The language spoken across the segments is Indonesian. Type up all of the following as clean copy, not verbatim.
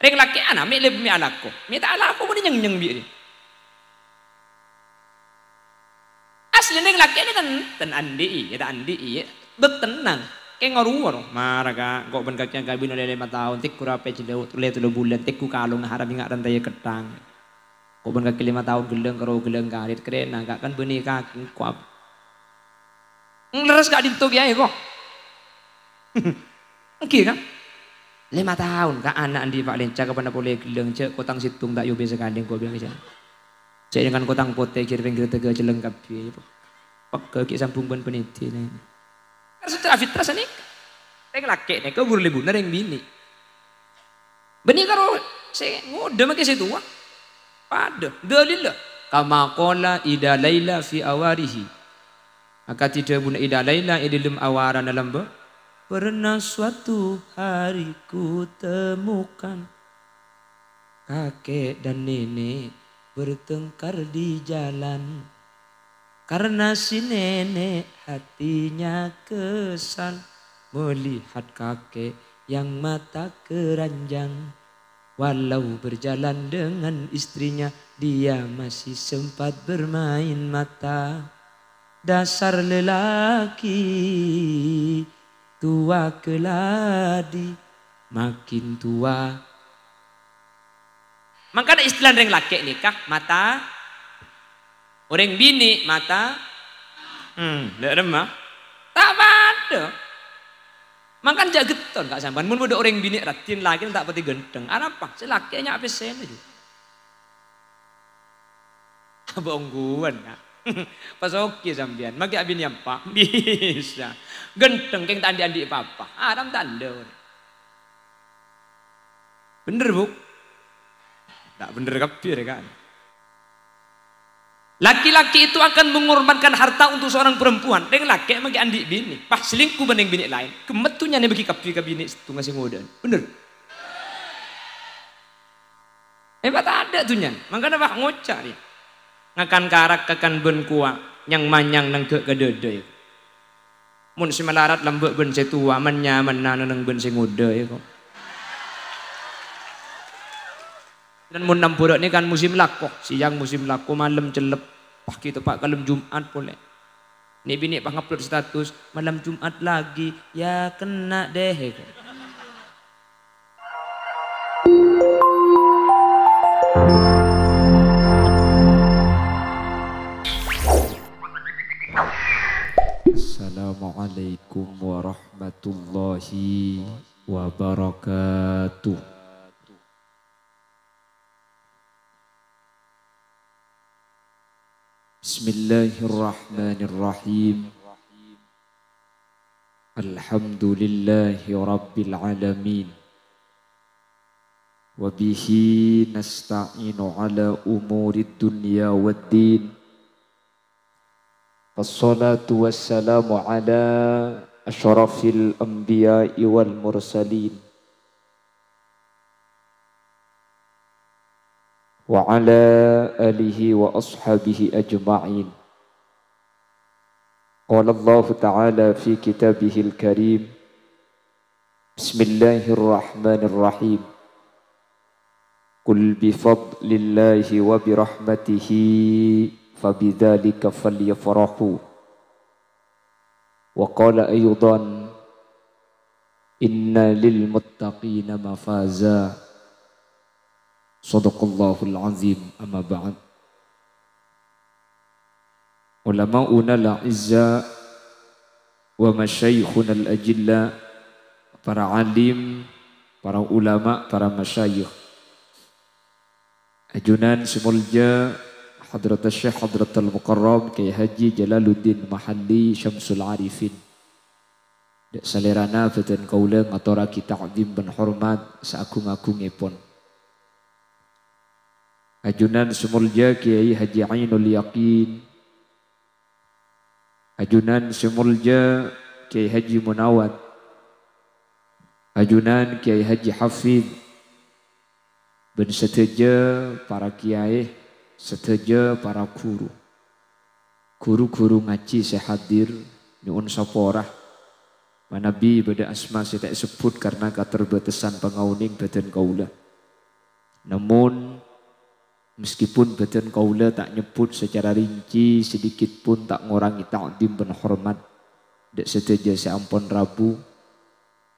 Reng laki anak mi lebih mi alako. Mi tak alako pun nyeng bi. Asli reng laki ini kan ten andi ya andi betenang. Kayak ngaruh marah kok ben kakek kabin oleh 5 tahun tik kurape cilau tule 3 bulan tik ku kalung harap ingat rantai ketang. Kok ben kakek 5 tahun geleng karo geleng karit keren agak kan benih kaki kuap. Leres gak dintuk ya kok. Oke kan? 5 tahun kak anak di Pak Lenca kepada boleh geleng cek kotang situng tak yobe sekali gua bilang aja. Cek dengan kotang pote kira tega jelengkap dia. Pak ke sambung ban peniti nih. Kan secara fitrah sini. Reng laki nih kau boleh bunuh reng bini. Bini karo saya ngode make situ pada dalil kama qala ida laila fi awarihi. Maka tidak bunda ida laila idilum awaran dalam pernah suatu hari ku temukan kakek dan nenek bertengkar di jalan. Karena si nenek hatinya kesal melihat kakek yang mata keranjang. Walau berjalan dengan istrinya dia masih sempat bermain mata. Dasar lelaki tua keladi makin tua. Maka ada istilah reng laki nikah mata, orang bini mata, tidak remah, tak ada. Makan jageton kak sampan, mun ada orang bini ratin lagi tak pati genteng. Apa? Selakinya apa sen aja. Bongguan kak. Pas oke sambian, maki abin yang pak bisa genteng keng tandi andi papa, adam tanda. Bener bu? Tak bener kapir kan? Laki-laki itu akan mengorbankan harta untuk seorang perempuan. Dengan laki maki andi bini, pas selingkuh banding bini lain, kemetunya nih bagi kapir ke bini itu ngasih ngodan, bener? Hebat ada tuh nyan, makanya pak ngocak ya. Ngakan karak kakan ben kuak yang manyang nang ke kedede. Mun si melarat lembek ben setua man nyaman nang ben sing muda ya kok. Dan mun nampura ni kan musim lakoh, siang musim lakoh malam celep. Pak kita pak kalem Jumat boleh. Ni bini pak ngupload status malam Jumat lagi ya kena deh. Assalamualaikum warahmatullahi wabarakatuh. Bismillahirrahmanirrahim. Alhamdulillahi rabbil alamin. Wa bihi nasta'inu ala umurid dunya waddin. Wassalatu wassalamu ala asyrafil anbiya'i wal mursalin wa ala alihi wa ashabihi ajma'in. Qala Allah ta'ala fi kitabihil karim. Bismillahirrahmanirrahim. Qul bifadlillahi wa birahmatihi فبذلك فليفرحوا وقال أيضا إن للمتقين مفازا صدق الله العظيم. أما بعد علماؤنا الأعزاء ومشايخنا الأجلاء, para alim, para ulama, para masyayikh, ajunan semulja Hadrat Syekh Hadratul Mukarram Kiai Haji Jalaluddin Mahalli Syamsul Arifin. Dek salerana fatan kaula ngaturake ta'zim ben hormat saagung-agungipun. Ajunan sumulja Kiai Haji Ainul Yaqin. Ajunan sumulja Kiai Haji Munawad. Ajunan Kiai Haji Hafid. Ben seteja para kiai, seteja para guru-guru ngaji saya hadir nyuun saporah manabi beda asma saya tak sebut karena keterbatasan pengauning badan kaula. Namun meskipun beten kaula tak nyebut secara rinci, sedikit pun tak ngurangi ta'zim dan hormat, dek seteja seampun Rabu,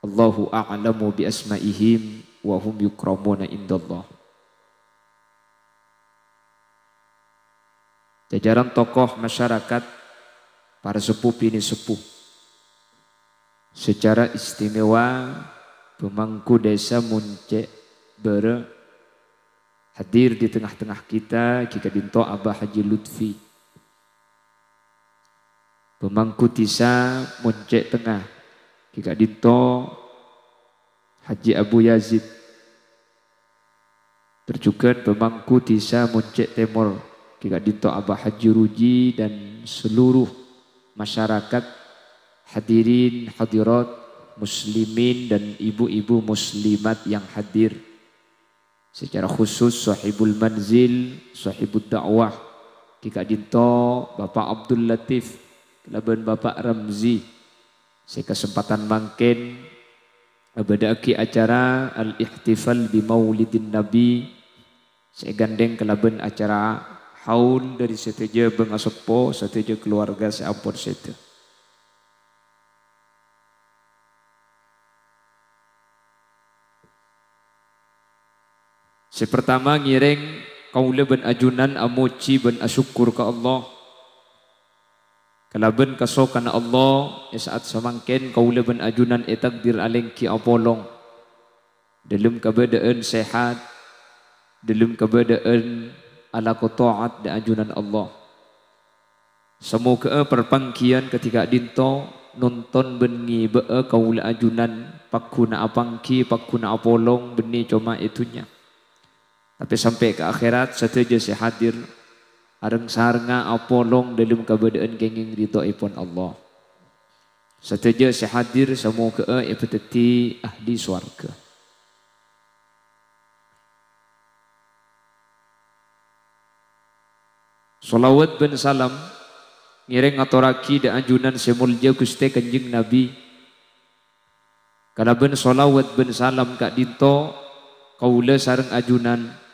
Allahu a'lamu bi asma'ihim wa hum yukramuna indallah. Jajaran tokoh masyarakat, para sepuh ini sepuh, secara istimewa pemangku desa Muncek Bere hadir di tengah-tengah kita, Kika Dinto Abah Haji Lutfi, pemangku Tisa Muncek Tengah, Kika Dinto Haji Abu Yazid, terjugan pemangku Tisa Muncek Timur, Kika Dinto Abah Haji Ruji, dan seluruh masyarakat hadirin hadirat muslimin dan ibu-ibu muslimat yang hadir. Secara khusus sahibul manzil, sahibul dakwah, Kika Dinto Bapak Abdul Latif, kelaban Bapak Ramzi. Saya kesempatan mangken abadaki acara al-ihtifal bi maulidin nabi. Saya gandeng kelaban acara haul dari seteja bengasopo, seteja keluarga seampun sete. Sepertama ngireng kaula ben ajunan amuci ben asyukur ke Allah. Kalaben kaso kana Allah saat samangken kaula ben ajunan takdir aleng ki apolong. Dalam keadaan sehat, dalam keadaan ala taat dan ajunan Allah. Semoga perpangkian ketika dinto nonton bengi bea kaula ajunan pakuna apangki pakuna apolong beni cuma itunya. Tapi sampai ke akhirat sateja saya hadir areng saranga apolong dalam keadaan kenging ridho ipun Allah. Sateja saya hadir semoga ipeteti ahli swarga. Salawat ben salam ngireng atoraki da anjunan semulja Gusti Kanjeng Nabi. Kalaben salawat ben salam Kak Dinto kaula sareng ajunan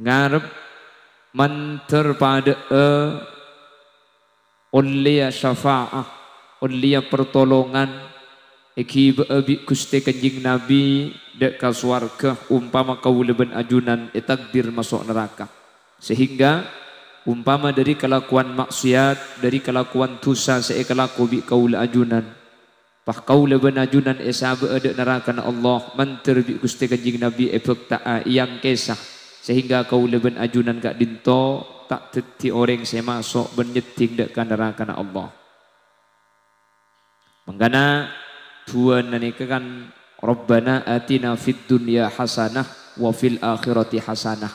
ngarep manter pada ulia syafa'ah, ulia pertolongan iki beabi Gusti Kanjeng Nabi dek ka swarga umpama kaula ben ajunan takdir masuk neraka. Sehingga umpama dari kelakuan maksiat, dari kelakuan dosa saya kelaku bi kaula ajunan pah kaula ben ajunan esabe ada neraka Allah manter bi Gusti Kanjeng Nabi efek ta'a yang kesah. Sehingga kaula ben ajunan Kak Dinto tak teti orang saya masuk ben nyeting dek ka neraka Allah. Mangkana tuan nanika kan Rabbana atina fid dunya hasanah wa fil akhirati hasanah.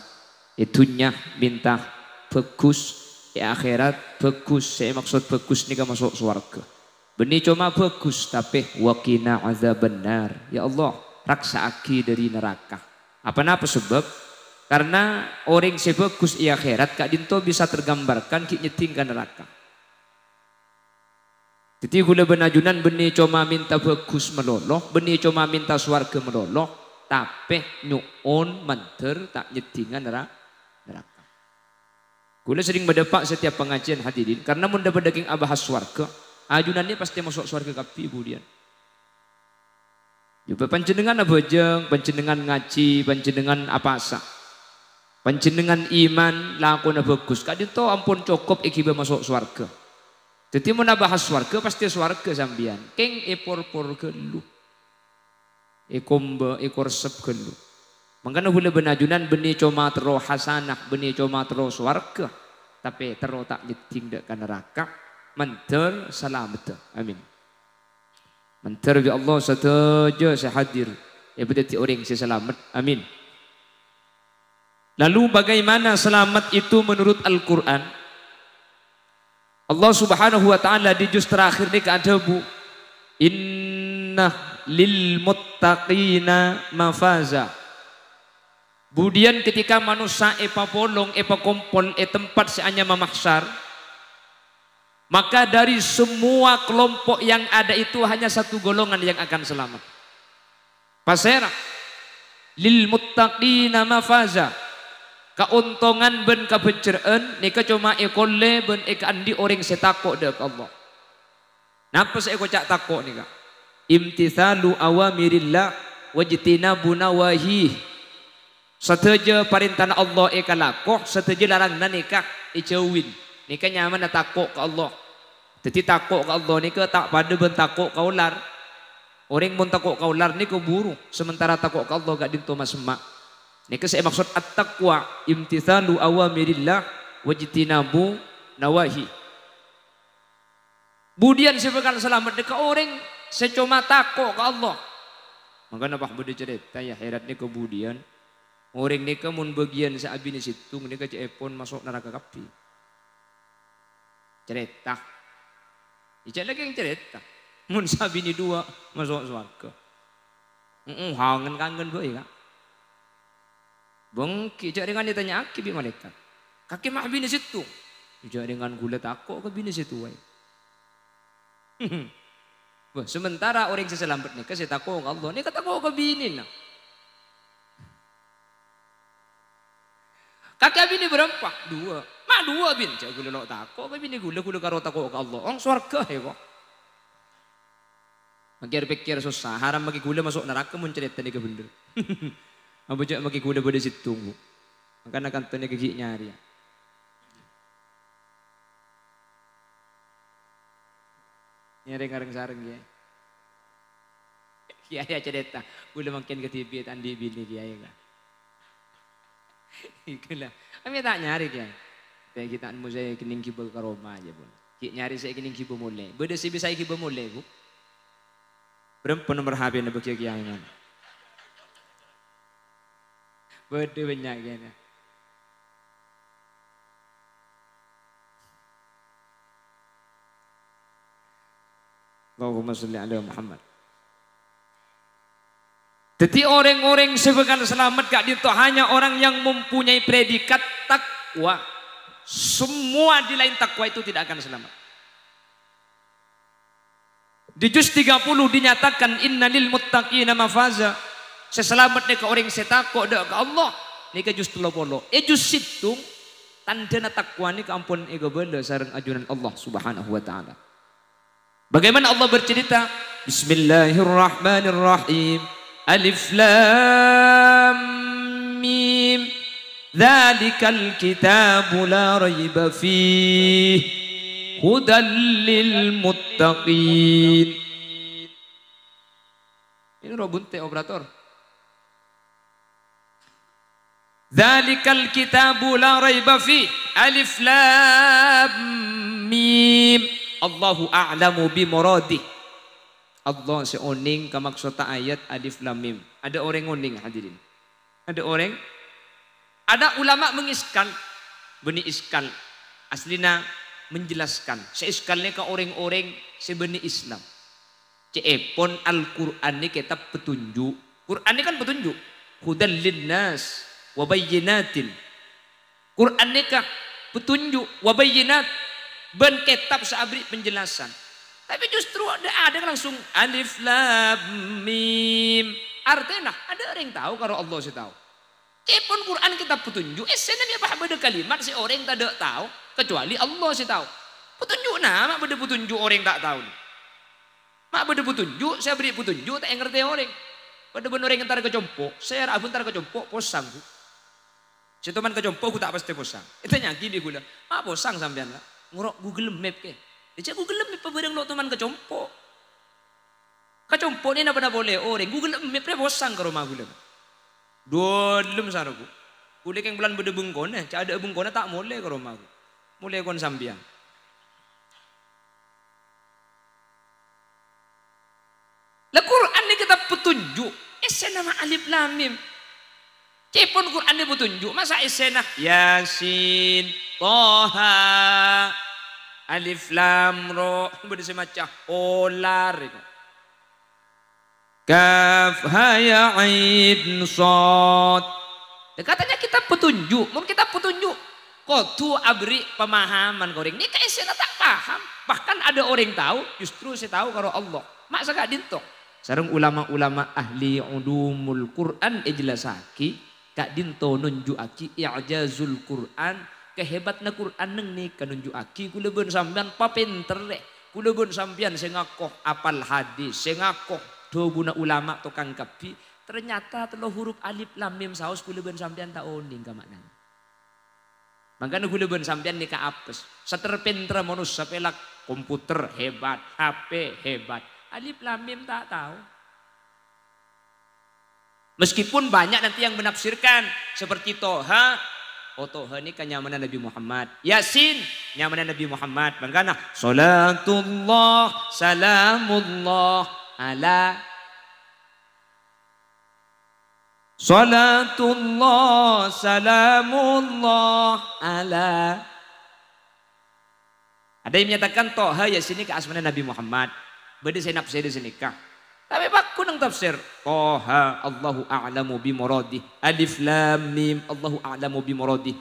Itunya minta bagus akhirat bagus, saya maksud bagus nika masuk surga. Beni cuma bagus tapi waqina azabannar. Ya Allah, raksa aki dari neraka. Apa sebab? Karena orang sebagus i akhirat Kak Dinto bisa tergambarkan ki nyeting ka neraka. Jadi gula benajunan beni cuma minta bagus meloloh, beni cuma minta swarga meloloh, tapi nyuon manter tak nyetingan neraka. Gula sering berdepak setiap pengajian hadirin karena munda bedaging abahas swarga, ajunannya pasti masuk swarga kapi kemudian. Juga panjenengan abajeng, panjenengan ngaji, panjenengan apasa. Panjenengan iman lakona bagus. Kak Dinto ampun cukup ikiba masuk swarga. Jadi mau nabahas swarga pasti swarga sambian. Keng epor-por gelu. Ekomba ekor sep gelu. Mangkana hula benajunan beni cuma tero hasanah, beni cuma tero swarga. Tapi tero tak nyeting dek ka neraka. Manter salamet. Amin. Manter bi Allah sateja saya hadir. Ya berarti orang saya selamat. Amin. Lalu bagaimana selamat itu menurut Al-Quran? Allah Subhanahu wa ta'ala di juz terakhir ini keadabu inna lil muttaqina mafaza. Kemudian ketika manusia epa polong, epa kompol, tempat seanya memahsyar, maka dari semua kelompok yang ada itu hanya satu golongan yang akan selamat. Pasera. lil muttaqina mafaza. Keuntungan ben kebeceraan nika cuma ekolle ben andi orang setakok dek Allah. Napa saya kocak takok nika? Imtithalu awamirillah wajtinabu nawahi. Sateja perintah Allah lakoh, sateja larang nika icawin. Nika nyaman na takok ke Allah. Jadi takok ke Allah nika tak pada ben takok ke ular. Orang mun takok ke ular nika buru, sementara takok ke Allah gak dinto masemak. Nika saya maksud at-taqwa imtithalu awamirillah wajtinabu nawahi. Budian saya bakal selamat dekat orang saya cuma takut ke Allah. Maka nampak beda cerita ya herat ni kemudian orang ni mun bagian sa abi ni situng ni ka cepon masuk neraka kapi. Cerita. Ijak lagi yang cerita. Mun sabi ni dua masuk surga. Hangen kangen boy kak. Bengki ijak dengan ditanya aki bi malaikat. Kaki mah bini situ. Ijak dengan gula takut ke bini situ wai. Sementara orang yang selamat ni kasi takut ke Allah ni kata kau ke bini nak. Kakak bini berapa? Dua. Mak dua bin. Cak gula nak takut ke bini gula karo takut ke Allah. Orang surga ya kok. Pikir susah. Haram bagi gula masuk neraka mun cerita ni ke benda. Apa cak bagi gula pada situ. Maka nak kantornya gigi nyari. Nyari ngareng sareng ya. Kiai cerita, gula makin ke TV tandi bini kiai kan. Ikulah. Kami tak nyari kiai. Kayak kita mau saya kening kibo ke Roma aja pun. Kiai nyari saya kening kibo mulai. Beda sih bisa kibo mulai bu. Berapa nomor HP nak bagi kiai man? Beda banyak kiai. Allahumma sholli ala Muhammad. Jadi orang-orang sebagian selamat gak itu hanya orang yang mempunyai predikat takwa. Semua di lain takwa itu tidak akan selamat. Di juz 30 dinyatakan innalil muttaqina mafaza. Seselamat ke orang setakwa ke Allah. Ini ke juz 30. Juz situng tanda takwa ni keampun ego bela sareng ajunan Allah Subhanahu wa taala. Bagaimana Allah bercerita? Bismillahirrahmanirrahim. Alif lam mim. Dzalikal kitabu la raiba fihi hudal lil muttaqin. Ini robunte operator. Dzalikal kitabu la raiba fihi alif lam mim. Allahu a'lamu bi muradih. Allah seoning kamaksud ayat alif lam mim. Ada orang oning hadirin. Ada orang. Ada ulama mengiskal. Beni iskal. Aslina menjelaskan. Seiskalnya ke orang-orang sebeni Islam. Cepon Al-Quran ini kitab petunjuk. Quran ini kan petunjuk. Hudal linnas wa bayyinatin. Quran ini kan petunjuk wa bayyinat. Ben kitab seabri penjelasan. Tapi justru ada langsung alif lam mim. Artinya ada orang yang tahu kalau Allah sih tahu. Cepon Quran kita petunjuk. Senamnya apa beda kalimat si orang tak ada tahu kecuali Allah sih tahu. Petunjuk nama beda petunjuk orang tak tahu. Mak beda petunjuk saya beri petunjuk tak yang ngerti orang. Pada benar orang yang tar kecompok. Saya rabun tar kecompok posang. Si teman kecompok aku tak pasti posang. Itu nyaki dia gula. Mak posang sampean lah. Ngurok Google Map ke. Dia Google Map bareng lo teman kecompok. Kecompok ni apa boleh orang. Google Map dia posang ke rumah gula. Dolem saraku. Kulik yang bulan beda bengkona. Cak ada bengkona tak boleh ke rumah. Mulai kon sambian. Lah Quran ni kita petunjuk. Nama alif lam mim. Cepon Quran ni petunjuk. Masa esena Yasin, Toha, alif lam ro beda semacam olar itu. Kaf ha ya ain sad. Katanya kita petunjuk, mungkin kita petunjuk. Kotu abri pemahaman goreng. Ini kayak saya tak paham. Bahkan ada orang tahu, justru saya tahu kalau Allah. Mak saya gak dintok. Sareng ulama-ulama ahli ulumul Quran ijlasaki kak dinto nunjuaki i'jazul Quran kehebatna Quran neng nih kanunjuaki kula beun sampean papinter deh. Kula beun sampean sing ngakoh apal hadis, sing ngakoh dobuna ulama tukang kapi, ternyata telo huruf alif lam mim saos kula beun sampean tak oning ka maknanya. Makanya kula beun sampean nika apes. Saterpinter manusia pelak komputer hebat, HP hebat. Alif lam mim tak tahu. Meskipun banyak nanti yang menafsirkan seperti Toha. Oh Toha ini kan nyamanan Nabi Muhammad. Yasin nyamanan Nabi Muhammad. Bagaimana? Salatullah salamullah ala. Salatullah salamullah ala. Ada yang menyatakan Toha Yasin ini ke asmana Nabi Muhammad. Beda saya nafsir di sini kah? Tapi pak kunang tafsir. Toha Allahu a'lamu bimuradih. Alif lam mim Allahu a'lamu bimuradih.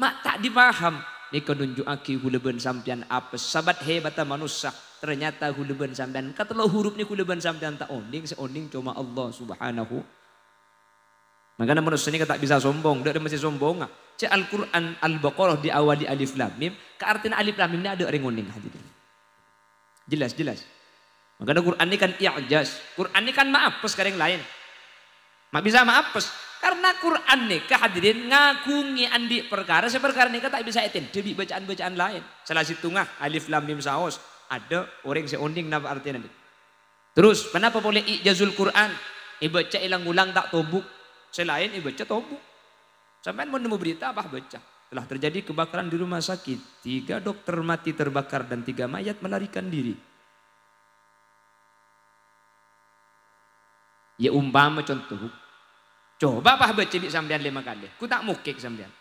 Mak tak dipaham. Ni kanunjuk aki huleben sampian apa? Sabat hebata manusia. Ternyata huleben sampian. Katalah huruf ni huleben sampian tak oning. Seoning cuma Allah subhanahu. Makanya manusia ni tak bisa sombong. Dia masih sombong. Cek Al-Quran Al-Baqarah diawali alif lam mim. Keartian alif lam mim ni ada orang oning. Jelas. Makanya Quran ini kan i'jaz. Quran ini kan maapes ke yang lain. Mak bisa maapes. Karena Quran ini kehadirin ngakungi andi perkara. Seperkara ini tak bisa etin. Debi bacaan-bacaan lain. Salah situngah alif lam mim saos. Ada orang seonding napa artinya. Terus kenapa boleh i'jazul Quran? Ibaca ilang-ulang tak tobuk. Selain ibaca tobuk. Sampai mau nemu berita apa baca. Telah terjadi kebakaran di rumah sakit. 3 dokter mati terbakar dan 3 mayat melarikan diri. Ya umpama contoh. Coba apa baca sampean 5 kali. Ku tak mukik sampean.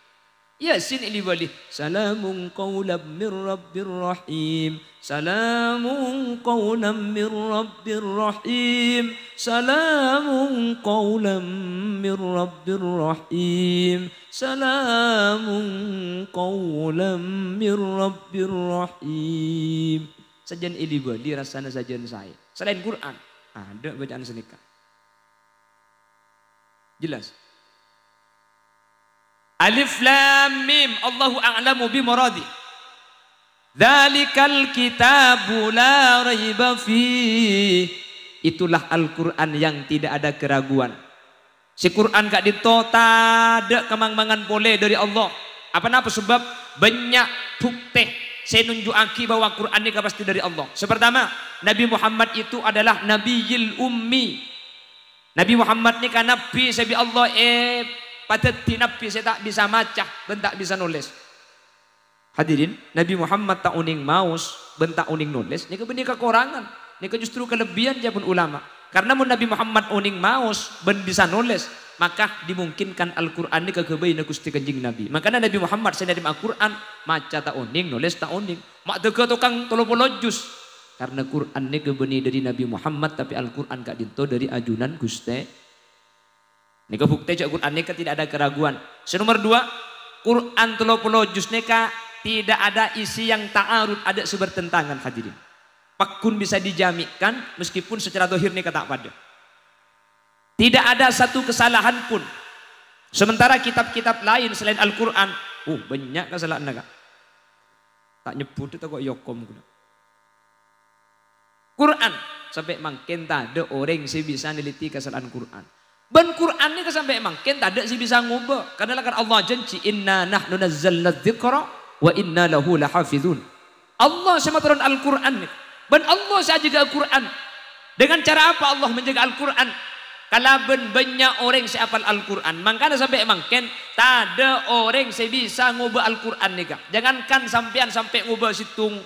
Yasin ili bali. Salamun qawlam mir rabbir rahim. Salamun qawlam mir rabbir rahim. Salamun qawlam mir rabbir rahim. Salamun qawlam mir rabbir rahim. Sajan ili bali rasana sajan saya. Selain Quran ada bacaan senikah. Jelas. Alif lam mim Allahu a'lamu bimuradi. Dzalikal kitabu la raiba fi. Itulah Al-Qur'an yang tidak ada keraguan. Si Quran gak ditota ada kemang-mangan boleh dari Allah. Apa sebab banyak bukti saya nunjuki bahwa Quran ini pasti dari Allah. Sepertama, Nabi Muhammad itu adalah Nabiyil Ummi. Nabi Muhammad ni kan Nabi sabi Allah patati Nabi saya tak bisa maca dan tak bisa nulis. Hadirin, Nabi Muhammad tak uning maus, ben tak uning nulis. Ni benih kekurangan. Ni justru kelebihan japun ulama. Karena mun Nabi Muhammad uning maus, ben bisa nulis, maka dimungkinkan Al-Qur'an ni kegebai na Gusti Kanjeng Nabi. Makanya Nabi Muhammad saya dari Al-Qur'an maca tak uning, nulis tak uning. Mak tega tukang 30 juz. Karena Quran ini kebeni dari Nabi Muhammad tapi Al-Quran gak dinto dari ajunan Gusti. Ini bukti cak Quran ini tidak ada keraguan. Nomor 2, Quran 30 juz neka tidak ada isi yang ta'arud, ada sebertentangan hadirin. Pakun bisa dijamikan meskipun secara dohir neka tak pada. Tidak ada satu kesalahan pun. Sementara kitab-kitab lain selain Al-Quran, banyak kesalahan neka. Tak nyebut itu kok yokom. Quran sampai mangken tak ada orang sih bisa neliti kesalahan Quran. Ben Quran ini sampai mangken tak ada sih bisa ngubah. Karena kan Allah janji inna nahnu nazzalna dzikra wa inna lahu lahafizun. Allah sama turun Al-Quran. Ben Allah saja jaga Al-Quran. Dengan cara apa Allah menjaga Al-Quran? Kalau ben banyak orang yang hafal Al-Quran, makanya sampai mangken tak ada orang yang bisa ngubah Al-Quran nih. Jangankan sampean sampai ngubah situng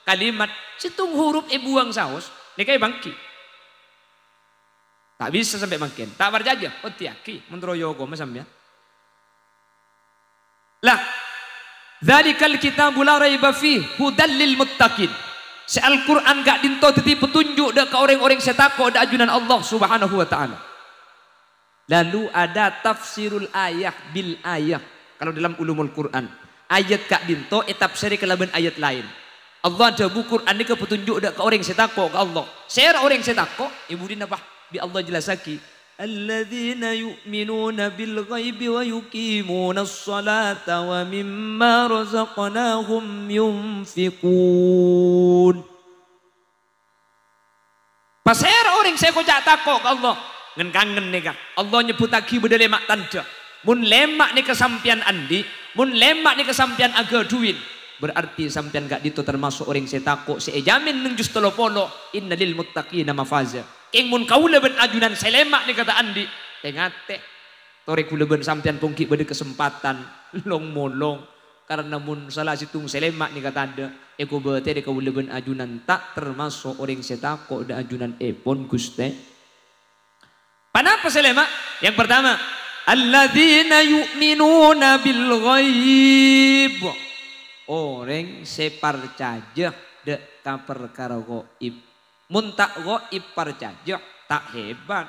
kalimat, situng huruf buang saus, ini kayak bangki. Tak bisa sampai makin. Tak berjaja, tiaki, menteroyogo sampean. Lah, dzalikal kitabu la raiba fi hudal lil muttaqin. Si Al-Quran gak dinto teti petunjuk dak ke orang-orang setako dak ajunan Allah Subhanahu wa taala. Lalu ada tafsirul ayah bil ayah. Kalau dalam ulumul Quran, ayat gak dinto tafsiri kelaban ayat lain. Allah ada buku Quran ini ke petunjuk dak ke orang setako ke Allah. Saya orang setako, ibu din apa? bi Allah jelasaki alladzina yu'minuna bil ghaibi wa yuqimunas salata wa mimma razaqnahum yunfiqun. Pasir orang saya kocak takok ke Allah ngen kangen nih kak Allah nyebut lagi beda lemak tanda mun lemak nih kesampian andi mun lemak nih kesampian aga duit berarti sampian gak dito termasuk orang saya takok saya jamin neng just polo inna lil muttaqina mafaza ing mun kaula ben ajunan saya lemak nih kata andi tengate tori kula ben sampian pungki beda kesempatan long molong karena mun salah situng saya lemak nih kata anda eko bete de kaula ben ajunan tak termasuk orang saya takok da ajunan epon guste. Kenapa selema? Yang pertama, alladzina yu'minuna bil ghaib. Orang separcaja dek ka perkara gaib. Mun tak gaib parcaja tak hebat.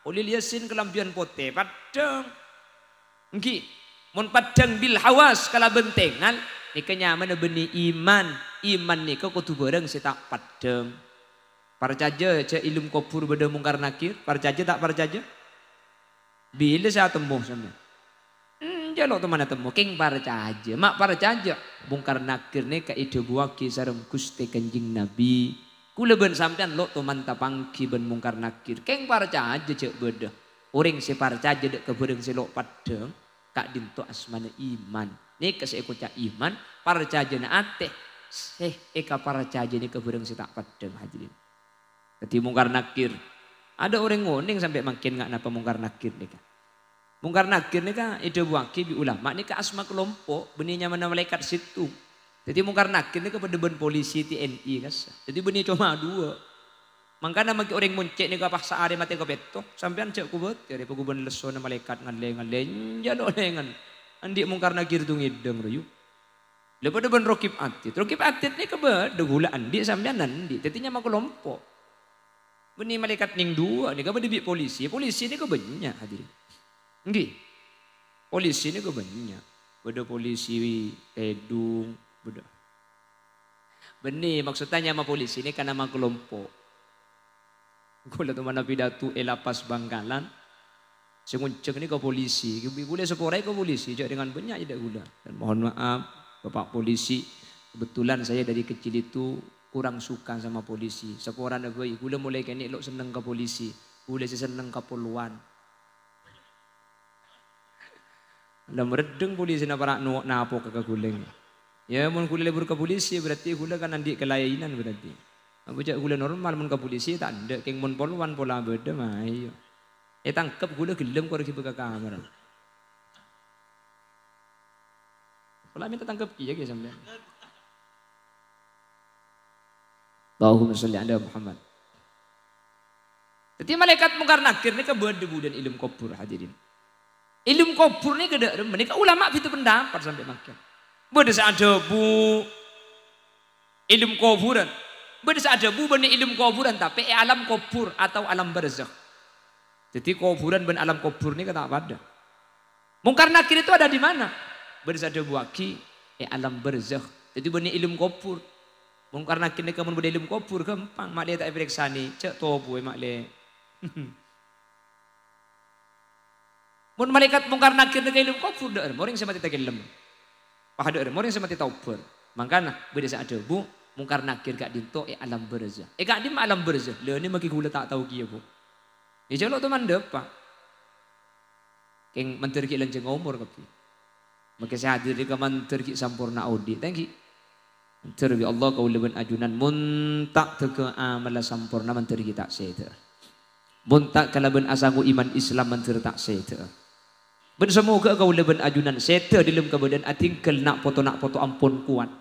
Ulil yasin kelampian pote padang. Engki mun padang bil hawas kala bentengan nikanya mana beni iman. Iman nika kudu bareng setak padang. Parcaja cek ilmu kubur beda mungkar nakir, parcaja tak parcaja? Bila saya temu sama? Jalok teman temu, king parcaja, mak parcaja. Mungkar nakir ni ka ide buaki sarem Gusti Kanjeng Nabi. Kula ben sampean lo teman tapangki ben mungkar nakir, king parcaja cek beda. Orang si parcaja dek kebereng si lo padang, kak dinto asmana iman. Ni kasih ikut iman, parcaja na ate. Eka parcaja ni kebereng si tak padang hadirin. Jadi mungkar nakir. Ada orang ngoning sampai makin nggak napa mungkar nakir nih kan. Mungkar nakir nih kan ide buaki bi ulama nih kan asma kelompok benihnya mana malaikat situ. Jadi mungkar nakir nih kepada ben polisi TNI kan. Jadi benih cuma dua. Makanya maki orang muncik nih kapah saare mati kepeto sampean cek kubet dari peguban leso na malaikat ngaleng jalo lengan. Andi mungkar nakir tu ngideng rayu. Lepas ben rokib atit nih kebeda gula andi sampean andi. Tetinya mak kelompok. Benih malaikat ning dua nih kapan dibik polisi ini kebanyak hadirin. Nggih. Polisi ini kebanyak. Beda polisi Kedung, beda. Benih maksudnya sama polisi ini karena sama kelompok. Gula tu mana pidato elapas Bangkalan. Sengunceng ini ke polisi. Gula seporai ke polisi. Jadi dengan banyak tidak gula. Dan mohon maaf Bapak polisi. Kebetulan saya dari kecil itu kurang suka sama polisi. Sekoran negeri, gula mulai kini lo seneng ke polisi, gula seneng ke poluan. Ada meredeng polisi na para napo ke guleng. Ya mun gula lebur ke polisi berarti gula kan andi kelayainan berarti. Apa cak gula normal mun ke polisi tak ada, keng mun poluan pola beda mah iyo. Tangkep gula gelem korek ke kamar. Pola minta tangkep iya ke sampean. Allahumma sholli ala Muhammad. Jadi malaikat mungkar nakir ni keberdebu dan ilmu kubur hadirin. Ilmu kubur ni kada remen, ulama itu pendapat sampai makin. Beda ada bu ilmu kuburan. Beda ada bu benih ilmu kuburan tapi alam kubur atau alam barzakh. Jadi kuburan dan alam kubur ni kata apa ada. Mungkar nakir itu ada di mana? Beda ada bu aki alam barzakh. Jadi benih ilmu kubur. Mungkar nakir ni kamu beda ilmu kubur gampang. Mak dia tak periksa ni. Cek tobu mak dia. Mun malaikat mungkar nakir ni ilmu kubur dah. Orang semati tak ilmu. Pahada orang. Orang semati tauber. Makanya beda saat ada bu. Mungkar nakir kak dinto alam berzah. Kak dim alam berzah. Lah ni maki gula tak tahu kia bu. Ya jalok tu manda pak. Keng menteri ki lenceng umur kapi. Maka saya hadir di menteri ki sampurna audit. Thank you. Terbi Allah kau leben ajunan muntak teke amala sampurna menteri kita sete. Muntak kalaben asaku iman Islam menteri tak sete. Ben semoga kau leben ajunan sete dalam kebadan atingkel nak foto ampun kuat.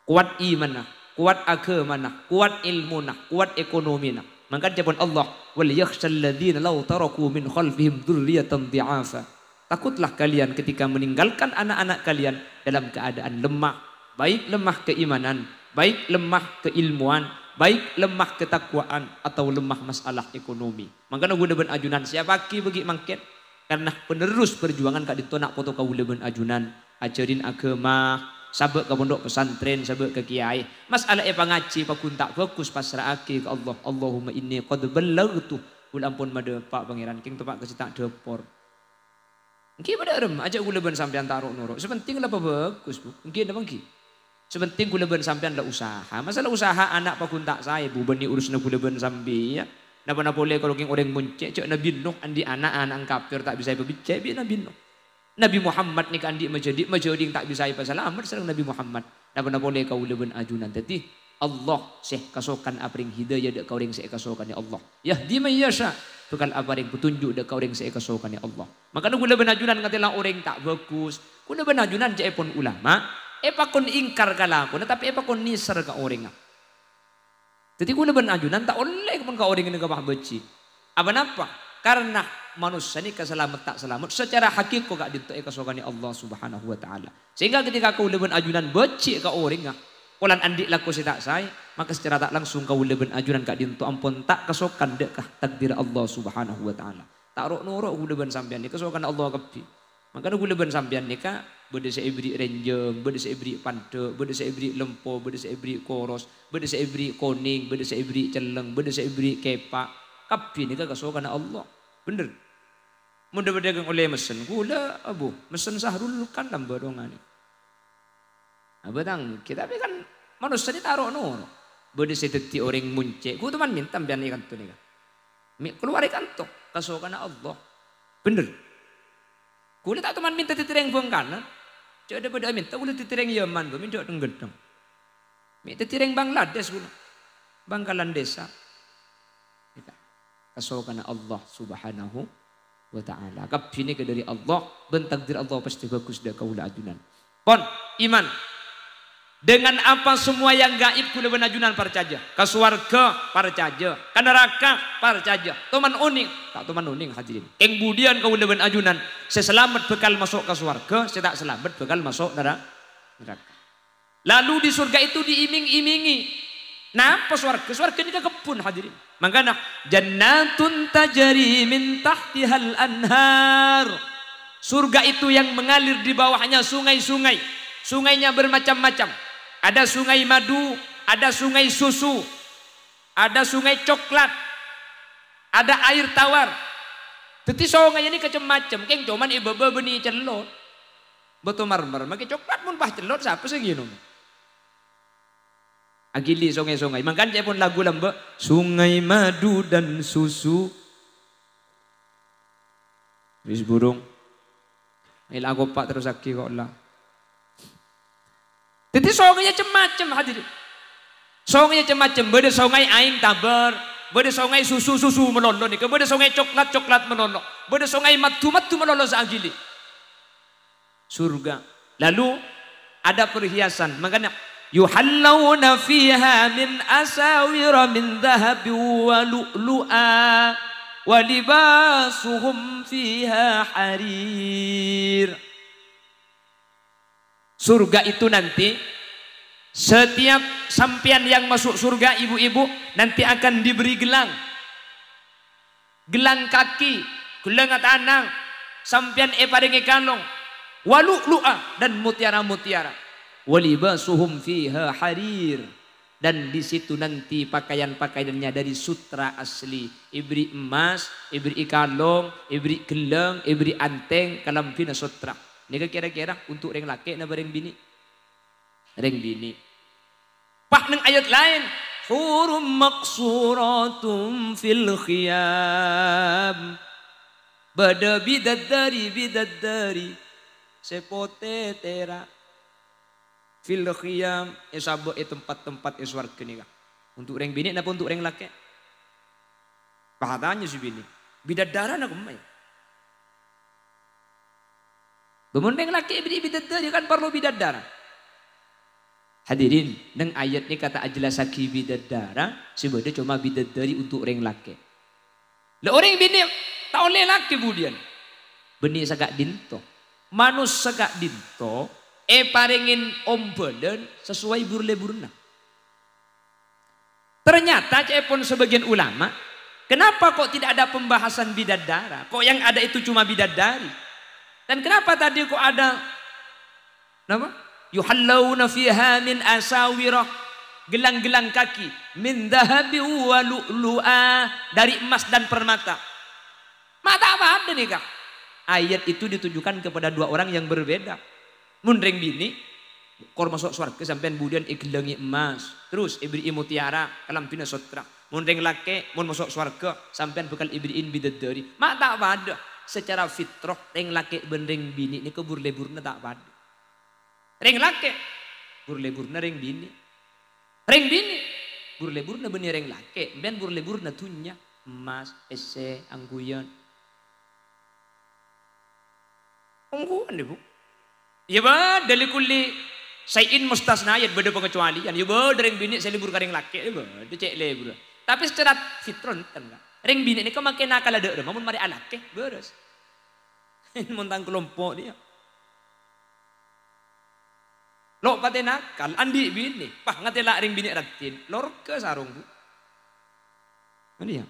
Kuat iman nak, kuat agama nak, kuat ilmu nak, kuat ekonomi nak. Maka jawaban Allah wal yakhshal ladzina law taraku min khalfihim dzurriyyatan dhi'afa. Takutlah kalian ketika meninggalkan anak-anak kalian dalam keadaan lemah. Baik lemah keimanan, baik lemah keilmuan, baik lemah ketakwaan atau lemah masalah ekonomi. Makanya gue leben ajunan siapa ki bagi mangket karena penerus perjuangan kak ditonak foto kau leben ajunan ajarin agama, sabek ke pondok pesantren, sabek ke kiai. Masalah pangaji pakun tak fokus pasrah ke Allah. Allahumma inni qad ballaghtu Ulampun made pak pangeran king tu pak kecitak depor. Engki pada rem ajak gula ben sampean taruh nuruk. Sepenting lah bagus bu. Engki apa engki? Sepenting gula ben sampean lah usaha. Masalah usaha anak pak kuntak saya bu bani urus na gula ben sambi ya. Napa boleh kalau king orang muncek cek Nabi Nuh andi anak kafir tak bisa berbicara bi Nabi Nuh. Nabi Muhammad ni kan andi majadi tak bisa selamat sareng Nabi Muhammad. Napa boleh kau leben ajunan tadi Allah seh kasokan apring hidayah dek kau ring seh kasokan ya Allah. Yahdi man yasha. Tukal aparing petunjuk dek kau ring seh kasokan ya Allah. Makanya gula benajunan katilah orang tak bagus. Gula benajunan je pun ulama. Epa kon ingkar kalaku, tapi epa kon nisar ka orang. Jadi gula benajunan tak oleh pun ka orang ini ka beci. Apa napa? Karena manusia ini keselamat tak selamat secara hakiki gak dito kasokan ya Allah Subhanahu wa taala. Sehingga ketika kau leben ajunan beci ka orang Kulan andik laku si tak say, maka secara tak langsung kau leben ajunan kak dintu ampun tak kesokan dekkah takdir Allah Subhanahu wa taala. Tak rok norok leben sampean ni kesokan Allah kepi. Maka leben sampean ni kak bede seibri renjeng, bede seibri pante, bede seibri lempo, bede seibri koros, bede seibri koning, bede seibri celeng, bede seibri kepak. Kepi ni kak kesokan Allah. Bener. Mudah berdagang oleh mesen gula abu, mesen sahrul kan lambat dongan ni. Abang kita tapi kan manusia ni taruh noro. Bode seteti orang muncek. Ku teman minta biar ni kanto ni kan. Keluar kanto kasokan Allah. Bener. Ku tak teman minta titireng buang kanan. Cak ada pada minta ku titireng Yaman tu minta tenggedeng. Minta titireng Bangladesh ku. Bangkalan desa. Kita kasokan Allah Subhanahu wa taala. Kapini ke dari Allah, ben takdir Allah pasti bagus dah kaula ajunan. Pon iman. Dengan apa semua yang gaib kula benajunan percaja. Ke surga percaja. Ke neraka percaja. Tuman uning. Tak tuman uning hadirin. Kemudian kula benajunan. Saya selamat bekal masuk ke surga. Saya tak selamat bekal masuk neraka. Lalu di surga itu diiming-imingi. Nah apa surga? Surga ini ke kebun hadirin. Makanya jannatun tajri min tahtihal anhar. Surga itu yang mengalir di bawahnya sungai-sungai. Sungainya bermacam-macam. Ada sungai madu, ada sungai susu, ada sungai coklat, ada air tawar. Jadi sungai ini macam-macam. Keng cuman ibu beni celot. Betul marmer, makai coklat pun pah celot siapa sih gini? Agili sungai-sungai. Makanya pun lagu lamba sungai madu dan susu. Bis burung. Ini lagu pak terus aki kok lah. Jadi songainya macam-macam hadirin. Songainya macam-macam. Beda songai aing tabar. Beda songai susu-susu melolo nih. Beda songai coklat-coklat melolo. Beda songai matu-matu melolo seagili. Surga. Lalu ada perhiasan. Makanya yuhallawna fiha min asawira min dhahabi wa lu'lu'a wa libasuhum fiha harir. Surga itu nanti setiap sampian yang masuk surga ibu-ibu nanti akan diberi gelang. Gelang kaki, gelang tanang, sampian paringi kalong, walu'lu'a dan mutiara-mutiara. Walibasuhum fiha harir. Dan di situ nanti pakaian-pakaiannya dari sutra asli. Ibri emas, ibri kalong, ibri gelang, ibri anteng, kalampina sutra. Ini kira-kira untuk reng laki na bareng bini. Reng bini. Pak neng ayat lain. Hurum maqsuratum fil khiyam. Bada bidadari. Sepote tera. Fil khiyam. Esabo tempat-tempat eswarga ni. Untuk reng bini napa untuk reng laki? Pahatanya si bini. Bidadara na kumay. Bemundeng laki bidadari kan perlu bidadara. Hadirin, neng ayat ni kata ajlasaki bidadara, sebenarnya cuma bidadari untuk orang laki. Lah orang bini tak oleh laki kemudian. Beni sagak dinto. Manus sagak dinto, paringin ombelen sesuai burle-burna. Ternyata pun sebagian ulama, kenapa kok tidak ada pembahasan bidadara? Kok yang ada itu cuma bidadari? Dan kenapa tadi kok ada nama? Yuhallawna fiha min asawirah gelang-gelang kaki min dhahabi wa lu'lu'a, dari emas dan permata. Mata apa ada nih kak? Ayat itu ditujukan kepada dua orang yang berbeda. Mun ring bini kor masuk surga sampean budian igelengi emas, terus ibri mutiara kalampina sotra. Mun ring lake mun masuk surga sampean bekal ibriin bidadari. Mata apa ada? Secara fitrah ring lake ben ring bini ini kebur leburna tak pada. Ring lake bur leburna ring bini. Ring bini bur leburna benih ring lake, ben bur leburna tunya emas, ese, angguyan. Ungguan deh bu. Ya ba dari kulli sayin mustasnayat beda pengecualian. Ya ba ring bini saya libur ka ring laki ya ba cek lebur. Tapi secara fitrah enten kan. Ring bini ini kau makin nakal ada udah, mamun mari alake beres. Montang kelompok dia. Lo pate nakal andi bini, pah ngatela ring bini ratin, lor ke sarung bu. Ini ya.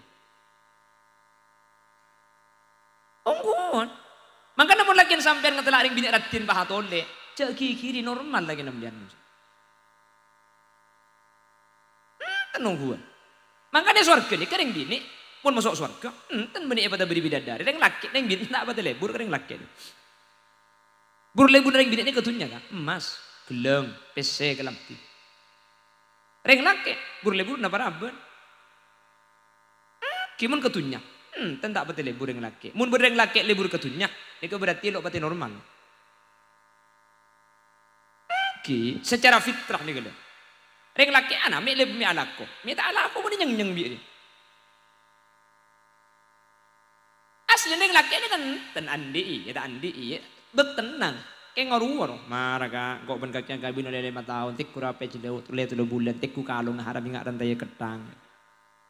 Ongguan. Maka namun lagi sampean ngatela ring bini ratin pah atole, cek kiri normal lagi namdian. Tenungguan. Makanya surga ni kering bini pun masuk surga, enten beni pada beri bidadari, ring laki, ring bini tak pada lebur kering laki. Bur lebur ring bini ni ketunya kan, emas, gelang, PC, kelamti. Ring laki, bur lebur napa raben? Kimun ketunya, enten tak pada lebur ring laki. Mun ring laki lebur ketunya, ni berarti lo pati normal. Ki, secara fitrah ni kalau. Ring laki anak, mi lebih mi alako, mi tak alako pun nyeng bi. Asli ring laki ni kan ten andi, ya andi, betenang. Kayak ngaruh, marah kak, kok ben kakek kabin oleh 5 tahun, tik kurape cilau, tulen 3 bulan, tik ku kalung harap ingat rantai ketang.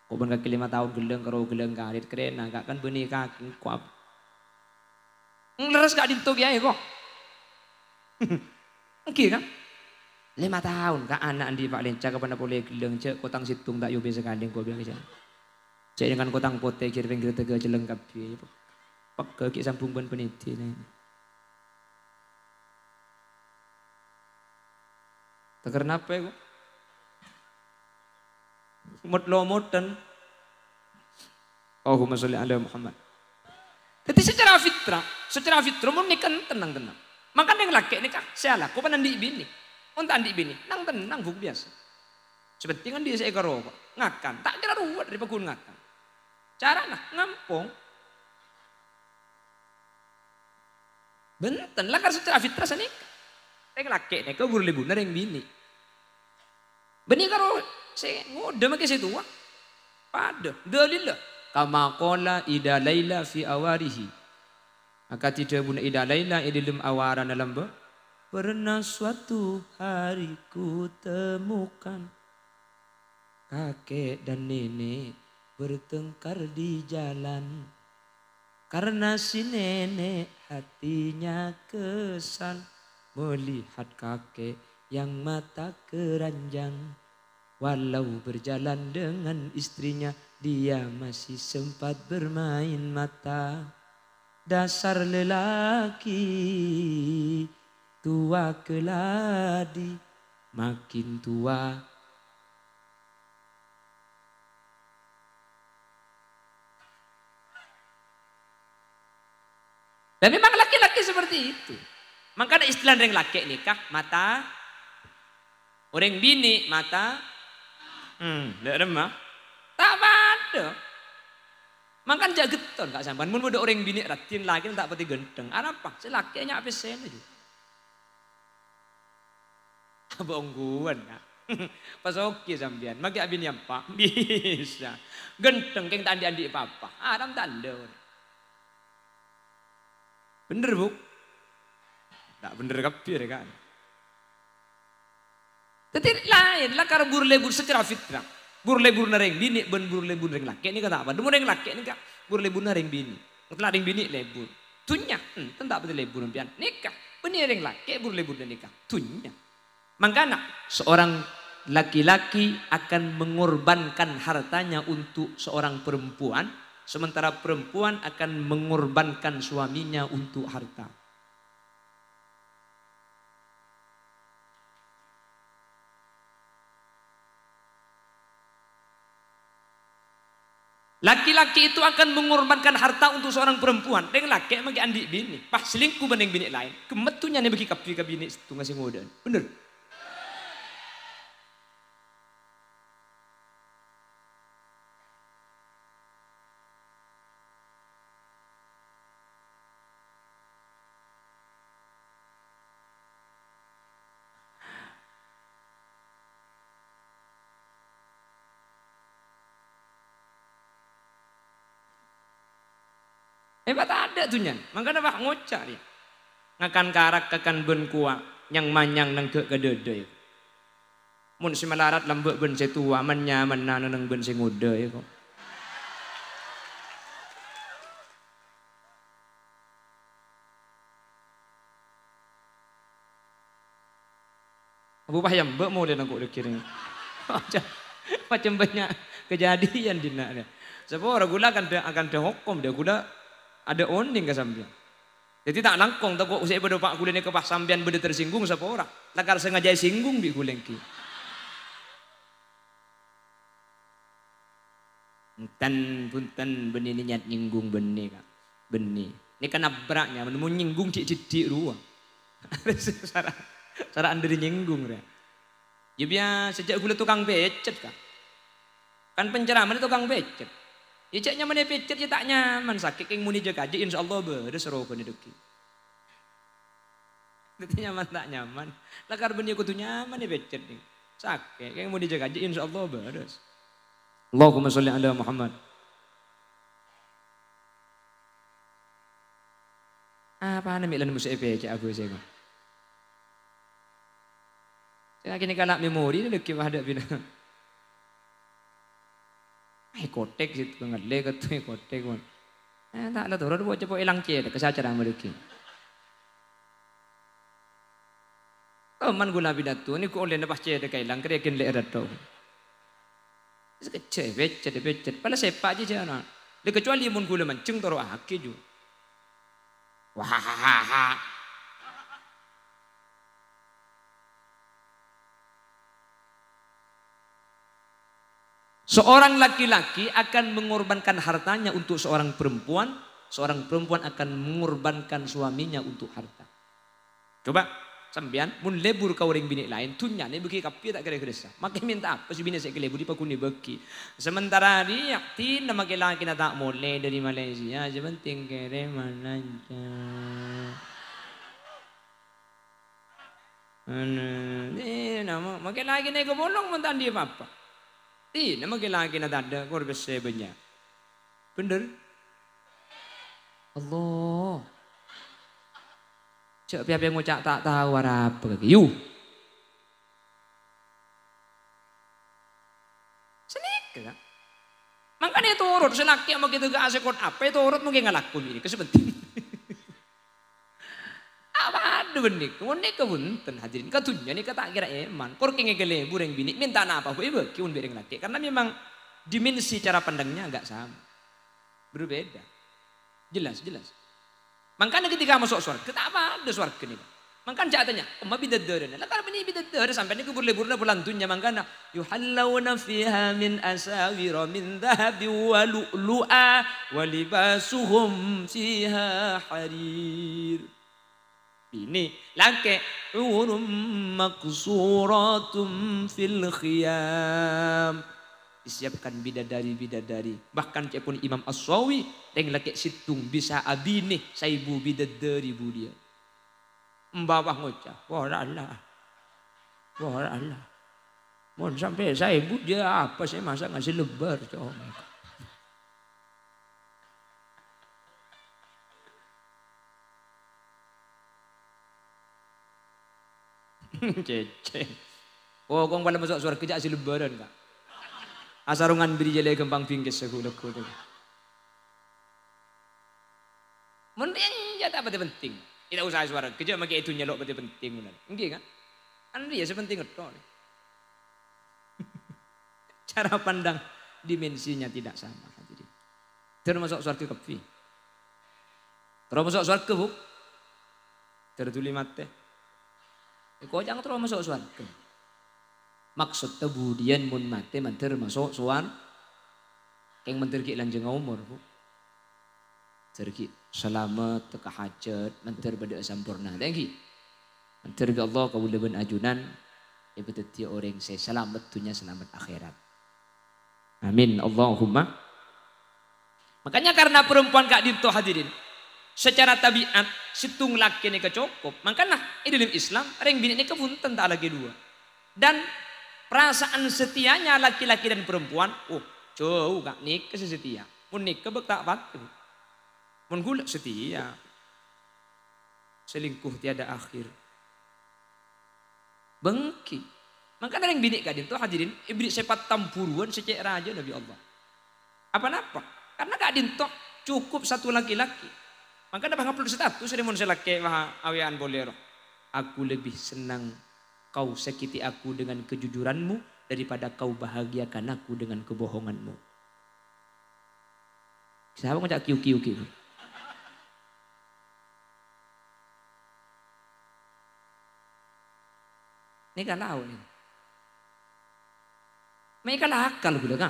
Kok ben kakek 5 tahun geleng karo geleng karit keren, kak kan benih kaki kuap. Leres gak dintuk ya kok. Oke kan? 5 tahun kak anak andi pak lenca kapan boleh geleng cek kotang situng tak yobe sekali kau bilang aja. Cek dengan kotang pote kiri pinggir tega jeleng kapi. Pak kaki sambung ban peniti nih. Teker napa ya kok? Mut lomotan. Allahumma sholli ala Muhammad. Jadi secara fitrah mun nikan tenang. Makan yang laki nikah salah, kau panandi bini. Untuk andi bini, nang tenang buk biasa. Sepentingan dia seekor rokok, ngakan, tak kira ruwet dari pekun ngakan. Cara nah ngampung. Benten lah karena secara fitrah sanik. Reng laki nih kau boleh bunuh reng bini. Beni karo saya ngode makai saya tua. Pada dalil lah. Kama qala ida laila fi awarihi. Maka tidak bunuh ida laila dalam awaran dalam pernah suatu hari ku temukan kakek dan nenek bertengkar di jalan. Karena si nenek hatinya kesal melihat kakek yang mata keranjang. Walau berjalan dengan istrinya dia masih sempat bermain mata. Dasar lelaki tua keladi makin tua. Dan memang laki-laki seperti itu. Maka ada istilah ring laki nikah mata, orang bini mata, tidak remah, tak ada. Makan jageton kak sampan, mun muda orang bini ratin lagi tak pati genteng. Apa? Selakinya apa sen aja. Bongguan kak. Pas oke sampean, maki abin yang pak bisa. Genteng keng tandi andi papa. Adam tanda. Bener bu? Tak bener kapir kan. Tapi lain lah karena burlebur secara fitrah. Burlebur nareng bini, ben burlebur nareng laki ini kata apa? Demu nareng laki ini kak burlebur nareng bini. Setelah nareng bini lebur. Tunya, tentak betul lebur nampian. Nikah, benih nareng laki burlebur dan nikah. Tunya. Makanya seorang laki-laki akan mengorbankan hartanya untuk seorang perempuan. Sementara perempuan akan mengorbankan suaminya untuk harta. Laki-laki itu akan mengorbankan harta untuk seorang perempuan. Dengan laki magi andi bini. Pas selingkuh banding bini lain. Kemetunya nih bagi kapi ke bini itu ngasih ngodan. Bener. Hebat ada tuh nyan. Makanya pak ngocak dia. Ngakan karak kakan ben kuat. Yang manyang nang ke kedede. Mun si melarat lembek ben si tua. Man nyaman nang ben si muda ya kok. Abu payam mbak mau dia nangkuk dikirim. Macam banyak kejadian di nak. Sebab orang gula akan ada hukum dia gula ada oning ke sambian. Jadi tak langkong tak kok usai pada pak gulene ke pas sambian beda tersinggung siapa orang. Lakar sengaja singgung bi gulengki. Punten benih ni nyat nyinggung benih kak. Benih. Ini kan abraknya menemu nyinggung cik ruang. Cara anda nyinggung ya. Ya biar sejak gula tukang becet kak. Kan pencerahan tukang becet. Ya cak nyaman ya becet ya tak nyaman sakit yang muni jaga aja insya Allah beres rokok ni deki. Itu nyaman tak nyaman. Lakar benih aku tuh nyaman ya becet nih. Sakit yang muni jaga aja insya Allah beres. Allahumma sholli ala Muhammad. Apa nama ilan musuh becet aku sih kok. Saya kini kalak memori ni deki ada bina. Kotek situ ngadle ketu kotek pun. Tak ada turun buat cepo ilang cie kesacara mereka. Man gula bidatu ni ku oleh lepas cie dekai ilang kerekin le erat tu. Sekecil becet. Pala sepak je jangan. Le kecuali mun gula mancung toro aki ju. Wah. Seorang laki-laki akan mengorbankan hartanya untuk seorang perempuan akan mengorbankan suaminya untuk harta. Coba sampean mun lebur ka orang bini lain tunya ne beki kapi tak kira-kira. Maka minta apa si bini saya lebur di pakuni beki. Sementara dia tin nama laki na tak boleh dari Malaysia aja penting kere mananja. Ni nama maka lagi ne ko bolong mentan dia apa. Nama laki na ada korban sebenarnya. Bener? Allah. Cak piapa ngucap tak tahu apa lagi. Yu. Senik kan? Makanya itu urut senaknya mau kita gak asekot apa itu urut mungkin ngalakun ini kesepenting. Apa ada benih? Kemudian kebunten hadirin katunya nih kata kira eman. Kor kenge gele bureng bini minta apa? Ibu kiun bereng laki karena memang dimensi cara pandangnya agak sama, berbeda. Jelas. Makanya ketika masuk surga, kita apa ada surga nih? Makanya catanya, ma bidadara. Lah kalau bini bidadara sampai ni kubur-leburna bulantunya makanya yuhallawna fiha min asawira min dhahabi wa lu'lu'a wa libasuhum fiha harir. Ini laki urum maksuratum fil khiyam. Disiapkan bidadari. Bahkan cepun Imam As-Sawi yang laki situng bisa abini saibu bidadari budia. Mbawah ngocah, wah Allah. Mohon sampai saibu dia apa sih masa ngasih lebar coba. Cece. Oh, kong pada masuk suara kejak si lebaran kak. Asarungan beri jale gempang pinggis segulek-gulek. Mending jatah apa penting. Tidak usah suara kejak makai itu nyelok apa penting. Enggak kan? Kan dia sepenting itu. Cara pandang dimensinya tidak sama. Termasuk suara kepi. Termasuk suara kebuk. Tertuli mate. Kau jangan terus masuk surga. Maksud kemudian mun mati termasuk surga. Keng menterki lanjeng umur bu. Terki selamat teka hajat, menter pada sempurna. Thank you. Menter Allah kau leben ajunan, betul orang saya selamat dunia selamat akhirat. Amin Allahumma. Makanya karena perempuan kak dinto hadirin, secara tabiat situng laki ini kecukup. Makanya dalam Islam orang bini ini kepunten tak lagi dua. Dan perasaan setianya laki-laki dan perempuan, jauh kak nikah setia. Mun nikah bek tak patuh. Mun gula setia. Selingkuh tiada akhir. Bengki. Makanya yang bini kak dinto hadirin, iblis sepat tampuruan secek raja Nabi Allah. Apa-apa? Karena kak dinto cukup satu laki-laki. Makanya bang upload status dari mun selaki maha awian bolero. Aku lebih senang kau sakiti aku dengan kejujuranmu daripada kau bahagiakan aku dengan kebohonganmu. Siapa ngajak kiu-kiu. Ini kalau ini. Mereka akal gula kan.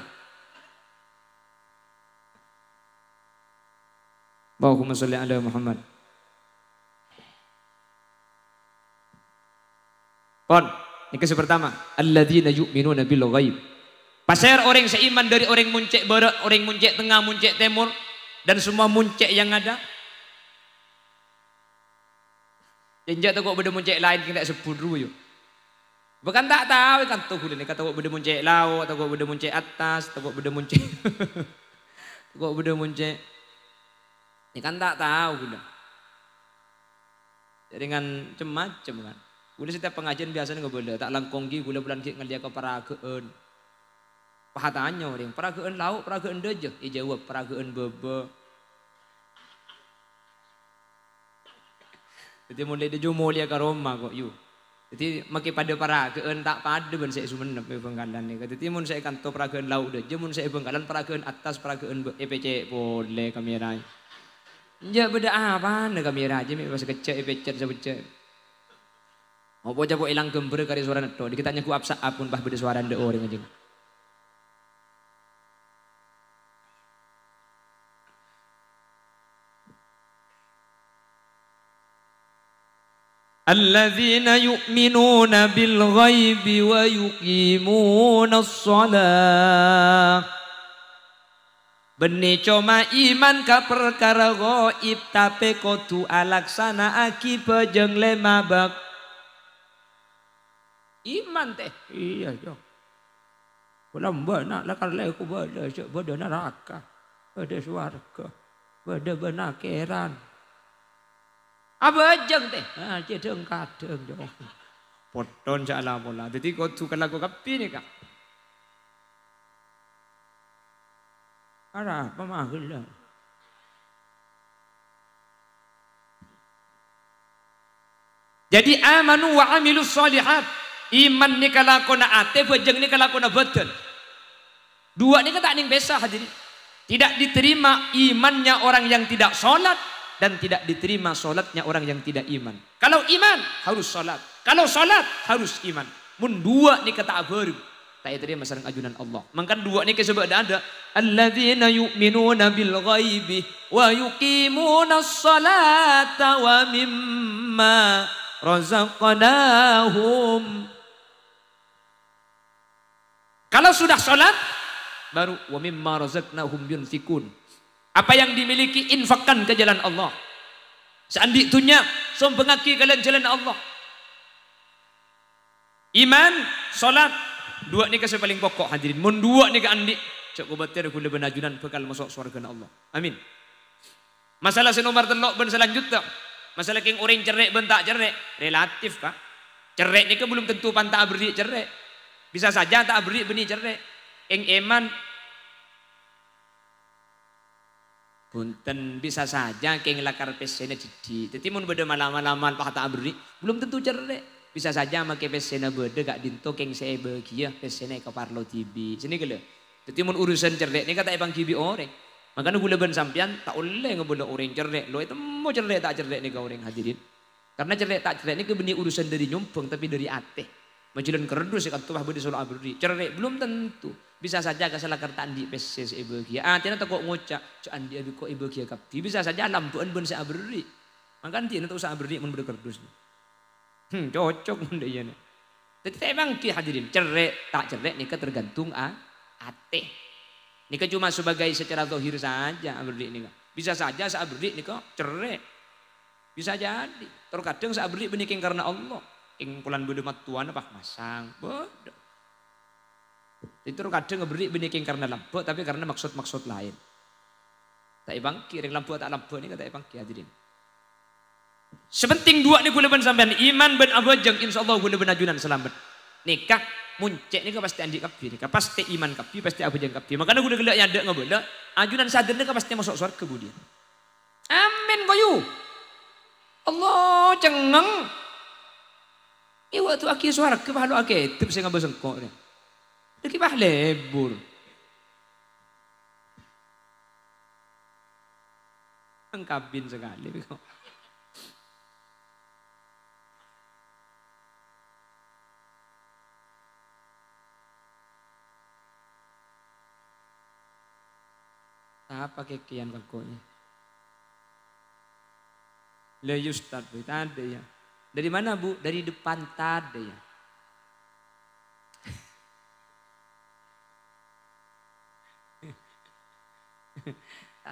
Allahumma sholli ala Muhammad. Pon, ini kisah pertama. Alladzina yu'minuna bil ghaib. Pasir orang seiman dari orang muncek barat, orang muncek tengah, muncek timur, dan semua muncek yang ada. Jenjak tu kok benda muncek lain kena sebut dulu yuk. Bukan tak tahu kan tuh ini kata kok benda muncek laut, atau kok benda muncek atas, atau kok benda muncek, kok benda muncek. Ini kan tak tahu udah. Jadi dengan macam-macam kan. Udah setiap pengajian biasanya nggak boleh. Tak langkonggi gula bulan kita ngeliat ke paragaan. Pahatannya orang paragaan lauk, paragaan deje. Ia jawab paragaan bebe. Jadi mulai dia mulia ke Roma kok yuk. Jadi makin pada paragaan tak pada ben saya sumenep Bengkalan ni. Jadi mun saya kantor paragaan lauk deje, mun saya Bengkalan paragaan atas paragaan EPC boleh kamera. Ya beda apa nak kamera aja masa kecil pecet sebecet. Apa coba hilang gember kari suara neto. Dikitanya ku apsa apun bah beda suara ndak orang aja. Alladzina yu'minuna bil ghaibi wa yuqimuna as-shalah. Benih cuma iman ka perkara gaib tapi kudu alaksana aki pejeng lemabak. Iman teh. Iya jo. Kulam benak lakar leku beda neraka. Beda swarga. Beda benakeran. Apa jeng teh? Jedeng kadeng jo. Poton salah pola. Jadi kudu kan lagu kapi ni kak. Ara pemahul lah. Jadi amanu wa amilus solihat. Iman ni kalakona ate, bejeng ni kalakona betul. Dua ni kata ning besa hadirin. Tidak diterima imannya orang yang tidak sholat dan tidak diterima sholatnya orang yang tidak iman. Kalau iman harus sholat. Kalau sholat harus iman. Mun dua ni kata baru. Tak terima sareng ajunan Allah. Mangkan dua ni kesebab ada. Alladzina yu'minuna bil ghaibi wa yuqimuna as-salata wa mimma razaqnahum. Kalau sudah sholat baru wa mimma razaqnahum yunfikun. Apa yang dimiliki infakkan ke jalan Allah. Seandainya sombengaki kalian jalan Allah. Iman, sholat, dua ni kasih paling pokok hadirin. Mun dua ni ke andi, cak kubatir kula benajunan bekal masuk surga Allah. Amin. Masalah senomor telok ben selanjutnya. Masalah keng orang cerek ben tak cerek, relatif kah? Cerek ni ke belum tentu pantak beri cerek. Bisa saja tak beri benih cerek. Eng eman punten bisa saja keng lakar pesena cidi. Jadi mun beda malam-malaman pak tak beri, belum tentu cerek. Bisa saja make pesena beda gak dinto keng saya bahagia pesena ke parlo tibi. Sini gele. Jadi mun urusan cerek ni kata ebang kibi orang. Makanya gula ben sampian tak boleh ngebela orang cerek. Lo itu mau cerek tak cerek ni kau orang hadirin. Karena cerek tak cerek ni kebenih urusan dari nyumpeng tapi dari ate. Majalan kerdus kan tuh beda soal abri. Cerek belum tentu. Bisa saja kasalah kerta andi peses ibu kia. Tina tak kok ngocak, cak andi abi kok ibu kia kapti. Bisa saja lampuan ben sa abri. Maka tina tak usah abri mun berdekerdus. Cocok mun dia nih. Tapi emang ki hadirin cerek tak cerek nikah tergantung ate. Nikah cuma sebagai secara zahir saja abri nikah. Bisa saja sa abri nikah cerek. Bisa jadi. Terkadang sa abri beniking karena Allah. Ing pulan bedemat tuan apa masang. Bodoh. Itu kadang ngeberi beniking karena lampu tapi karena maksud-maksud lain. Tak ibang kiring lampu tak lampu ini kata ibang hadirin. Sepenting dua ni gula ben sampean iman ben abajang insyaallah gula ben ajunan selamat. Nikah muncek nikah pasti andi kapi nikah pasti iman kapi pasti abajang kapi. Makanya gula gelak nyadek ngabela ajunan sadar nikah pasti masuk surga kemudian. Amin koyo. Allah cengeng. Iwa tu aki suara ke bahalu aki tip saya ngabaseng kok ni. Lagi bah lebur. Engkabin sekali. Apa kekian bangkonya? Le Ustaz, tadi ya. Dari mana Bu? Dari depan tadi ya.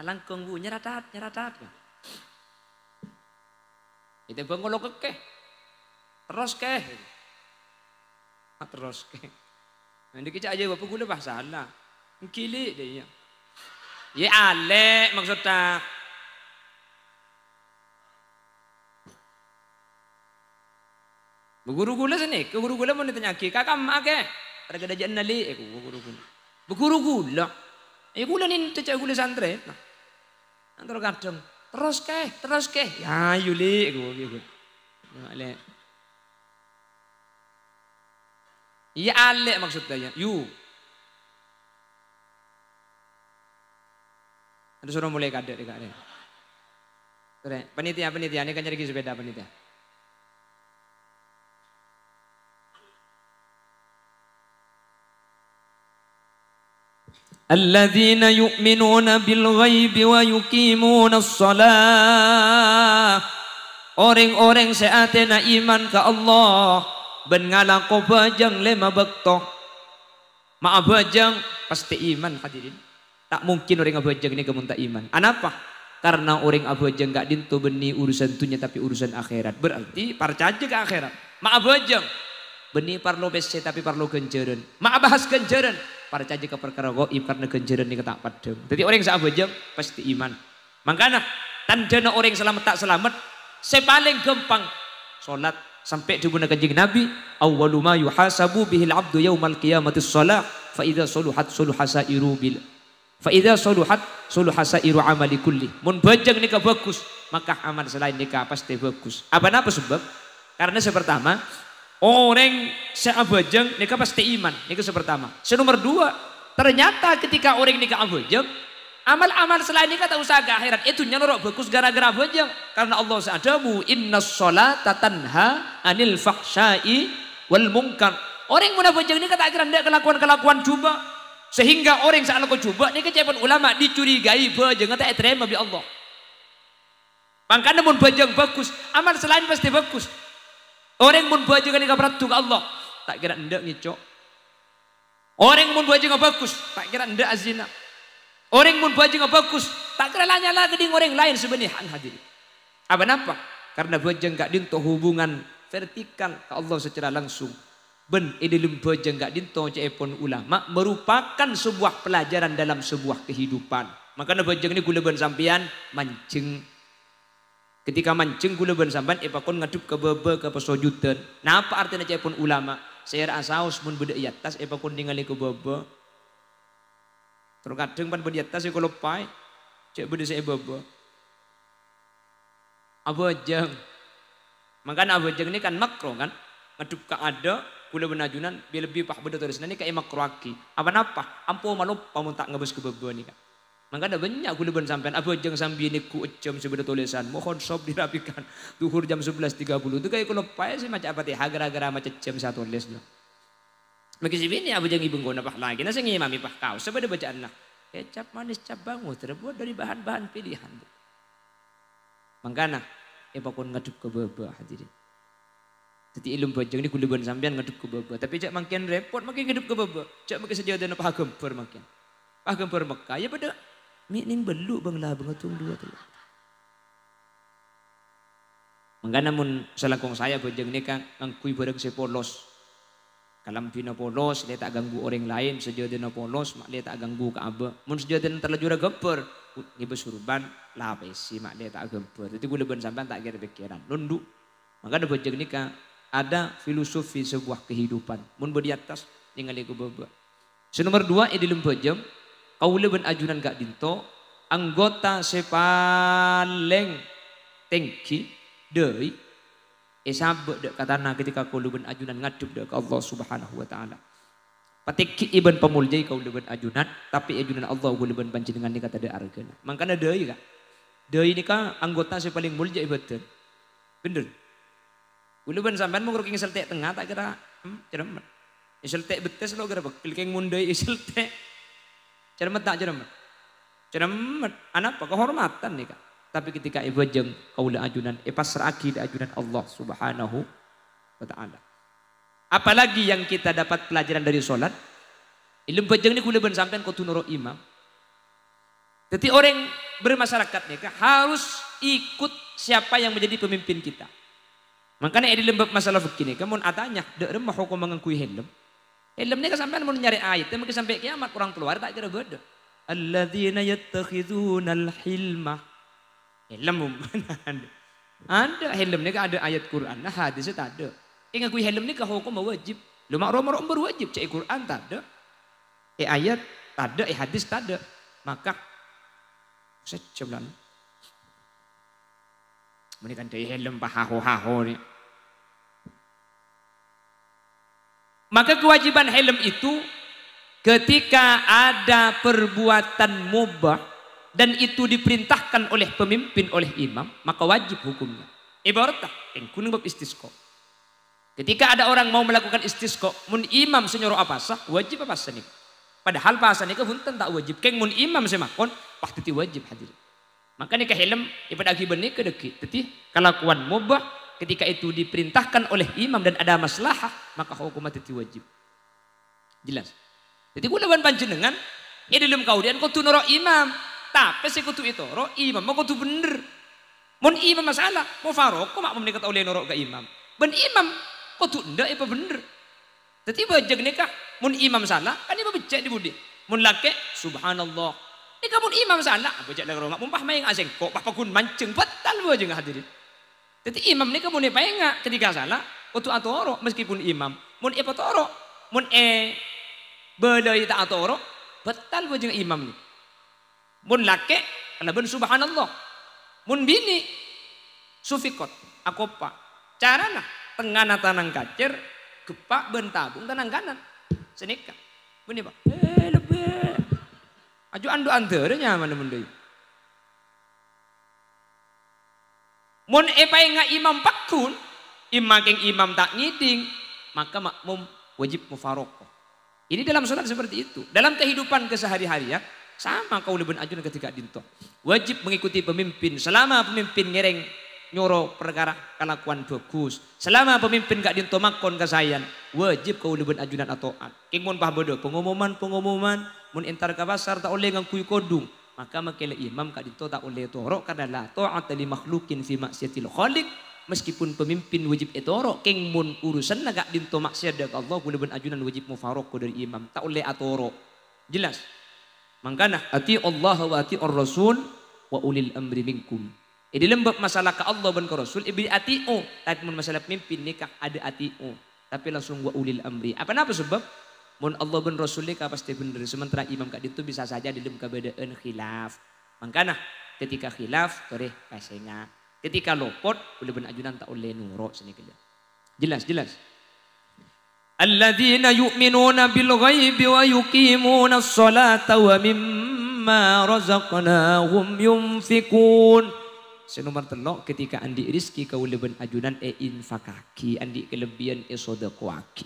Langkung Bu, nyeratat. Itu bangkolo kekeh. Terus keh. Terus keh. Nanti kita aja bapak gula bah salah. Kili dia. Ya ale maksudnya. Beguru gula sini, ke guru gula mau ditanya kakak mak ke? Ada kerajaan nali, guru gula. Beguru gula. Gula nih cecak gula santri. Antara kadang terus keh. Ya Yuli, gue. Ale. Ya ale maksudnya, yu. Ada suruh mulai kadek dekat dia. Panitia ini kan cari sepeda panitia. Alladzina yu'minuna bil ghaibi wa yuqimuna as-salah. Orang-orang seatena iman ke Allah ben ngalako bajang lema bekto. Ma bajang pasti iman hadirin. Tak mungkin orang abajang ini kemun tak iman. Anapa? Karena orang abajang gak dinto beni urusan dunia tapi urusan akhirat. Berarti percaya ke akhirat. Ma abajang beni parlo bese tapi parlo genjeren. Ma bahas genjeren. Percaya ke perkara gaib karena genjeren ini tak padang. Jadi orang yang abajang pasti iman. Makanya tandana orang selamat tak selamat sepaling gampang solat sampai digunakan kanjeng Nabi awwalu ma yuhasabu bihil abdu yaumal qiyamati shalah fa idza suluhat suluhasairu bil fa idza suluhat suluhasairu amali kulli. Mun bajang nikah bagus maka amal selain nikah pasti bagus. Apa sebab? Karena sepertama orang seabajang nikah pasti iman. Nikah sepertama. Senomor dua, ternyata ketika orang nikah abajang, amal-amal selain nikah tak usah ke akhirat. Itu nyorok bagus gara-gara abajang. Karena Allah sa'adamu innas sholata tanha anil fahsyai wal munkar. Orang yang abajang nikah tak kira ndak kelakuan-kelakuan coba. Sehingga orang saat lakukan coba nikah cepon ulama dicurigai bajang tak terima bi Allah. Makanya mun bajang bagus, amal selain pasti bagus. Orang mun baju kan berat ke Allah, tak kira ndak ngicok. Orang mun baju bagus, tak kira ndak azina. Orang mun baju bagus, tak kira lanyala geding orang lain sebenarnya hadir. Apa napa? Karena baju enggak dinto hubungan vertikal ke Allah secara langsung. Ben dalam baju enggak dinto cepon ulama merupakan sebuah pelajaran dalam sebuah kehidupan. Makanya baju ini gula ben sampean mancing. Ketika mancing gula ben sampean epakon ngadup ke bebe ke pesojudan. Nah apa artinya cepon ulama? Saya asaus mun beda iatas epakon ningali ke bebe. Terkadang pan beda iatas kalau pai cek beda saya bebe. Abajang. Makanya abajang ini kan makro kan? Ngadup ke ada gula ben ajunan biar lebih pah beda tulis. Nah ini kayak makro aki. Apa napa? Ampo malu pamun tak ngebes ke bebe nih kan? Maka ada banyak gula ben sampean abajang sambil niku ecem sebeda tulisan mohon sob dirapikan duhur jam 11.30 itu kayak kalau payah sih macam apa teh gara-gara macam jam satu tulis Maka si bini abu jangan ibung guna lagi. Nasa ngimami pah kau. Sebab dia bacaan lah. Kecap manis cap bangu terbuat dari bahan-bahan pilihan. Mangkana. Pakon ngadup ke beba hadirin. Jadi ilmu bajang ni kuliban sampean ngadup ke beba. Tapi cak makin repot makin ngadup ke beba. Cak makin sejadah na pah gempur makin. Pah gempur Mekah. Ya pada. Ning belu bang lah bengatung dua tu. Mangkana mun selangkong saya bajang ni kan ngangkui barang sepolos. Kalam pina polos, dia tak ganggu orang lain. Sejauh dia polos, mak dia tak ganggu ke abah. Mun sejauh dia terlajur gemper, ngibe surban, lah pesi mak dia tak gemper. Itu gue leban sampai tak kira pikiran. Nunduk. Maka ada bajang ni kan ada filosofi sebuah kehidupan. Mun di atas, tinggal aku beba. Nomor 2, di dalam bajang, kau leban ajunan gak dinto, anggota sepaling tengki, dei. Sabak dek katana ketika kau leban ajunan ngadup dek Allah Subhanahu wa taala. Patik iban pamuljai kau leban ajunan, tapi ajunan Allah kau leban panjenengan ni kata de argana. Mangkana deui ka. Deui ni ka anggota si paling mulia betul. Bener. Kau leban sampean mau roking seltek tengah tak kira ceremet. Seltek betes lo kira bekil keng mundai seltek. Ceremet tak ceremet. Ceremet anak apa kehormatan ni ka. Tapi ketika ibajeng kaula ajunan pasrah di ajunan Allah Subhanahu wa taala. Apalagi yang kita dapat pelajaran dari salat. Ilmu bajeng ni kula ben sampean kudu nurut imam. Jadi orang bermasyarakat ni harus ikut siapa yang menjadi pemimpin kita. Makanya di lembab masalah fikih ni kamun atanya dek remah hukum mengangkui helm. Helm ni kan sampean mun nyari ayat mungkin sampai kiamat kurang keluar tak kira beda. Alladzina yattakhizuna al-hilma. Helm ada helm ni kan ada ayat Quran, nah hadis tak ada. Ingat kui helm ni kan hukum wajib. Lu makrom berwajib cek Quran tak ada. Ayat tak ada, hadis tak ada. Maka saya coba ini kan dari helm pahaho ni. Maka kewajiban helm itu ketika ada perbuatan mubah dan itu diperintahkan oleh pemimpin, oleh imam, maka wajib hukumnya. Ibaratnya, yang kuning bab istisqa. Ketika ada orang mau melakukan istisqa, mun imam senyuruh apa sah, wajib apa sah nih. Padahal bahasa nih punten tak wajib. Keng mun imam semakon, pasti ti wajib hadir. Makanya ke helm, ibadah akibat ni kedeki. Jadi kelakuan mubah, ketika itu diperintahkan oleh imam dan ada maslahah, maka hukumnya ti wajib. Jelas. Jadi kula ban panjenengan, dalam kaudian kau tu nurut imam. Tapi sekutu itu, roh imam, mau kutu bener. Mun imam masalah, mau farok, kok mak menikah oleh norok ke imam. Ben imam, kutu ndak apa bener. Jadi bajak nikah, mun imam salah, kan imam becek di budi. Mun laki, subhanallah. Nikah mun imam salah, bajak lagi rumah, mun pah main asing, kok pah pakun mancing, batal bajak hadirin. Jadi imam nikah mun pah enggak, ketika salah, kutu atoro meskipun imam. Mun toro, mun belai tak atoro, batal bajak imam ni. Mun laki, ala ben subhanallah. Mun bini, sufikot, akopa. Carana, tengah tanang kacer, gepak ben tabung tanang kanan. Senikah. Bini pak, lebih. Aju andu anternya mana mendai. Mun nga imam pakun, imam tak ngiding, maka makmum wajib mufarokoh. Ini dalam sholat seperti itu. Dalam kehidupan kesehari-harian, sama kau leben ajunan ketika dinto. Wajib mengikuti pemimpin. Selama pemimpin ngereng nyoro perkara kelakuan bagus. Selama pemimpin gak dinto makon kasayan. Wajib kau leben ajunan atau king mun pah bodoh. Pengumuman. Mun entar ke pasar tak oleh ngangkui kodung. Maka makele imam gak dinto tak oleh torok. Karena la ta'ata li makhlukin fi maksiatil khaliq. Meskipun pemimpin wajib etoro. King mun urusan gak dinto maksiat dak Allah. Kau leben ajunan wajib mufarok dari imam. Tak oleh atoro. Jelas. Mangkana ati Allah wa ati ar-rasul wa ulil amri minkum. Di lembab masalah ke Allah dan ke Rasul ibi ati tapi mun masalah pemimpin nikah ada ati tapi langsung wa ulil amri. Apa sebab? Mun Allah dan Rasul nikah pasti bener. Sementara imam kak itu bisa saja di dalam keberadaan khilaf. Mangkana ketika khilaf toreh pasenga. Ketika lopot boleh ben ajunan tak oleh nurut sini kira. Jelas. Alladzina yu'minuna bil ghaibi wa yuqimuna as-salata wa mimma razaqnahum yunfikun. Senomor telok ketika andi rizki kau leben ajunan infakaki andi kelebihan sedekahki.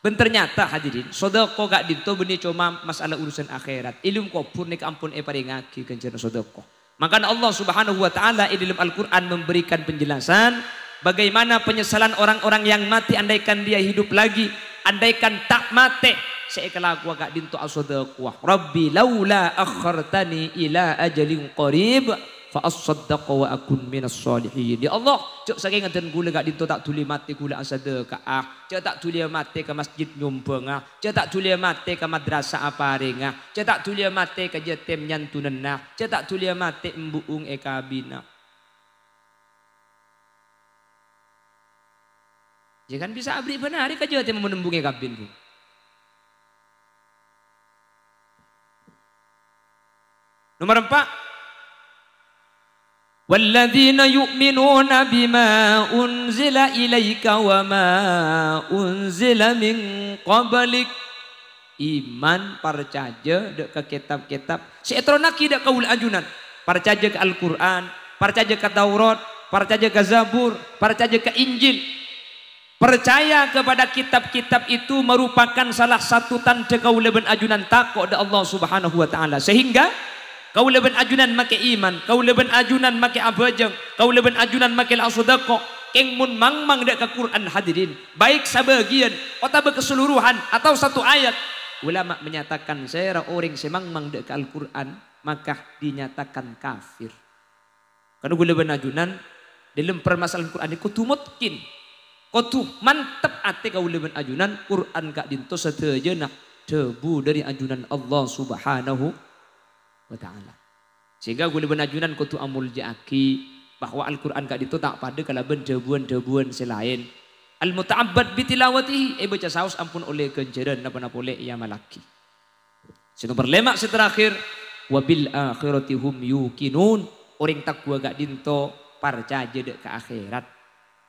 Ben ternyata hadirin, sodako gak dinto benih cuma masalah urusan akhirat. Ilmu kopur nih ampun paringaki kencerna sodako. Maka Allah Subhanahu wa taala di dalam Al-Qur'an memberikan penjelasan bagaimana penyesalan orang-orang yang mati andaikan dia hidup lagi, andaikan tak mati. Seekala gua gak dinto asodako. Rabbi laula akhartani ila ajalin qarib fa as-saddaqa wa akun minas solihin. Ya Allah, cek saking ngeden kula gak dinto tak tuli mati kula asadaka cek tak tuli mati ke masjid nyumbengah, cek tak tuli mati ke madrasah aparengah, cek tak tuli mati ke yatim nyantunenah, cek tak tuli mati embuung ekabina. Ya kan bisa abri benar ke yatim menembung ekabin bu. Nomor 4, والذين يؤمنون بما أنزل إليك وما أنزل من قبلك. Iman percaya dek ke kitab-kitab seetronaki dek kaul ajunan, percaya ke Al-Quran, percaya ke Taurat, percaya ke Zabur, percaya ke Injil. Percaya kepada kitab-kitab itu merupakan salah satu tanda kaulaban ajunan takut kepada Allah Subhanahu wa taala, sehingga kau leben ajunan make iman, kau leben ajunan make abajang, kau leben ajunan make al-sodako, keng mun mang dek ke Quran hadirin, baik sebagian atau keseluruhan atau satu ayat. Ulama menyatakan saya orang semang dek ke Al-Quran maka dinyatakan kafir. Karena gue leben ajunan dalam permasalahan Quran ini kutu mutkin, kutu mantep ate kau leben ajunan Quran gak dinto setejenak debu dari ajunan Allah Subhanahu wa ta'ala. Sehingga gue benajunan kutu amul jaki bahwa Al-Quran gak itu tak pada kalau debuan-debuan selain al-muta'abbad bitilawatihi baca saus ampun oleh kenceran napa boleh ia malaki. Sehingga berlemak seterakhir wabil akhirati hum yukinun, orang takwa gak dinto percaya dek ke akhirat.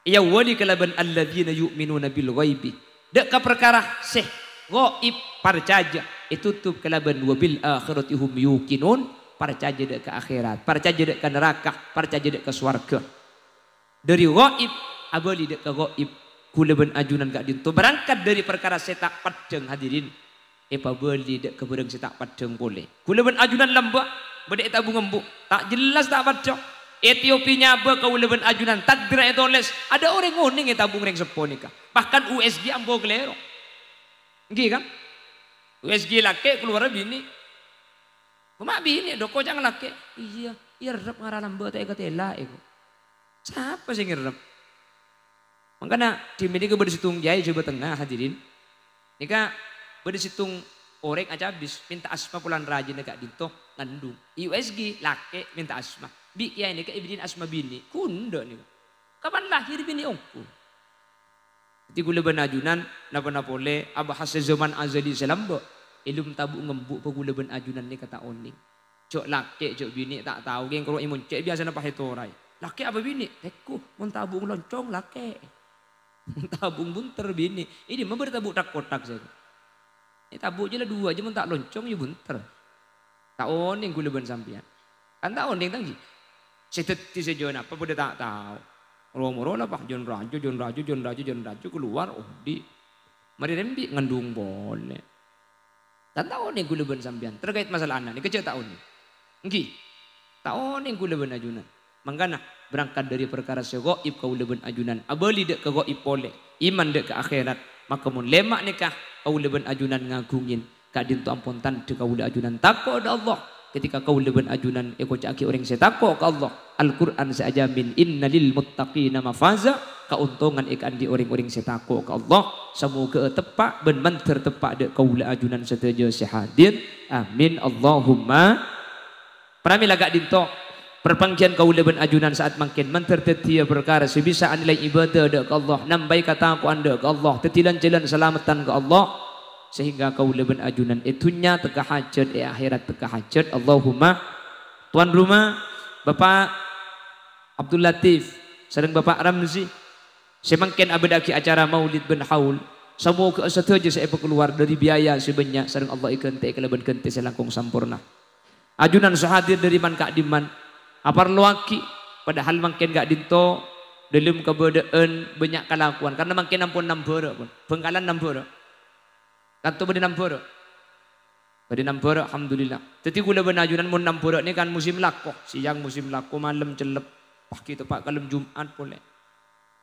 Ia wali kalaban alladzina yu'minuna bil ghaibi dek ke perkara seh ghaib percaya itu tuh kelaban wabil akhirati hum yuqinun, percaya dek ke akhirat, percaya dek ke neraka, percaya dek ke swarga. Dari ghaib abali dek ke ghaib kulaban ajunan gak dinto berangkat dari perkara setak padeng hadirin. Bali dek ke bereng setak padeng boleh. Kulaban ajunan lembak bedek tabung embuk tak jelas tak padeng. Ethiopia ba kulaban ajunan takdira etoles ada orang ngoning tabung reng seponika. Bahkan USG ambo glero. Nggih kan? USG laki keluar bini. Kumak bini doko jangan laki. Iya, irep ngaralam bata ekatela ego. Siapa sih ngirep? Makanya di media bersitung jaya coba tengah hadirin. Nika bersitung orek aja habis minta asma pulan rajin dekat dinto ngandung. USG laki minta asma. Bi ya ini ke ibidin asma bini. Kunda nih. Kapan lahir bini ongku? Di gula benajunan napa napole abah hasil zaman azali selambo ilum tabu ngembuk pegula ben ajunan ni kata oning cok laki cok bini tak tahu geng kalau imun cek biasa napa hetorai laki apa bini teku mun tabung loncong laki mun tabung bunter bini ini memberi tabuk tak kotak saya ini tabuk je lah dua je mun tak loncong ya bunter tak oning gula ben sampian kan tak oning tangji seteti sejauh apa boleh tak tahu. Moro-moro lah pak Jon Raju keluar di mari rembi ngandung boleh. Tak tahu nih gue leben sambian terkait masalah anak ini kecil tahu nih. Engki tahu nih gue leben ajunan. Mangkana berangkat dari perkara segoib kau leben ajunan. Abali dek ke goib boleh. Iman dek ke akhirat. Maka mun lemak nikah kau leben ajunan ngagungin. Kak dintu ampun tante kau leben ajunan takut ada Allah. Ketika kau leben ajunan eko caki orang setakut ke Allah. Al-Quran seajamin innalil muttaqina mafaza keuntungan ikan di orang-orang setakut ke Allah semoga tepak ben manter tepak de kaula ajunan seteja sehadir amin Allahumma pramila gak dinto perpanggian kaula ben ajunan saat makin manter tetia perkara sebisa nilai ibadah de ke Allah nambai kata aku anda ke Allah tetilan jalan selamatan ke Allah sehingga kaula ben ajunan itunya teka hajat akhirat teka hajat Allahumma tuan rumah Bapak Abdul Latif, sedang Bapak Ramzi, semakin abadaki acara Maulid bin Haul, semoga setuju saya keluar dari biaya sebanyak, sedang Allah ikan te keleban kente selangkung sampurna. Ajunan sehadir dari man kak diman, apar luaki, padahal makin gak dinto dalam kebedaan banyak kelakuan, karena makin ampun nambara pun, pengkalan nambara. Kata beri nampur. Beri nampur alhamdulillah. Jadi kula benajunan mun nampur ini kan musim lakoh, siang musim lakoh, malam celep. Pagi itu Pak kalau Jumat boleh.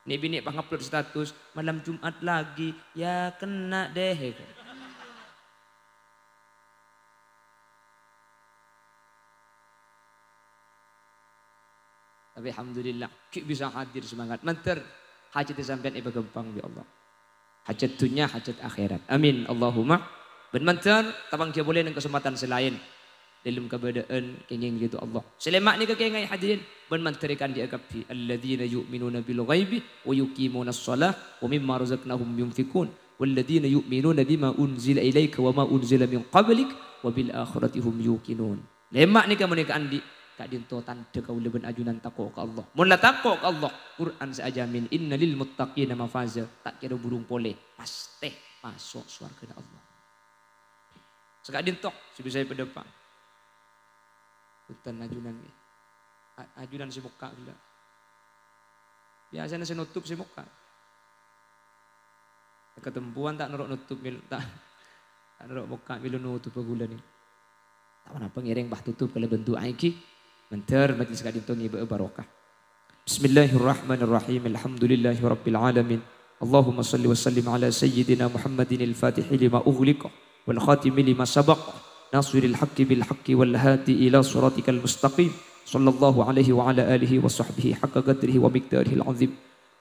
Ini bini Pak ngupload status malam Jumat lagi, ya kena deh. Tapi alhamdulillah kita bisa hadir semangat. Mantar hajat sampean ibu gampang ya Allah. Hajat dunia, hajat akhirat. Amin. Allahumma. Ben mantar tabang dia boleh dengan kesempatan selain dalam keberadaan kenging gitu Allah. Selemak ni kekengai hadirin ben mantarikan dia kapi alladzina yu'minuna bil ghaibi wa yuqimuna shalah wa mimma razaqnahum yunfikun walladzina yu'minuna bima unzila ilaika wa ma unzila min qablik wa bil akhirati hum yuqinun. Lemak ni kamu ni ka andi kak dinto tanda kau leben ajunan takut ke Allah. Mula takut ke Allah. Quran seajamin inna lil muttaqina mafaza. Tak kira burung pole pasti masuk surga Allah. Sekak dinto sebisa pada depan. Hutan ajunan ni. Ajunan si muka pula. Biasanya saya nutup si muka. Ketempuan tak nerok nutup tak nerok muka milu nutup pegula ni. Tak mana pengiring bah tutup kalau bentuk aiki. Mentar majlis kak dintongi berbarokah. Bismillahirrahmanirrahim. Alhamdulillahi rabbil alamin. Allahumma salli wa sallim ala sayyidina Muhammadin al-Fatih lima ughliqa wal khatimi lima sabaqa nasiril haqqi bil haqqi wal hadi ila siratikal mustaqim. Sallallahu alaihi wa ala alihi wa sahbihi haqqa qadrihi wa miqdarihi al-azim.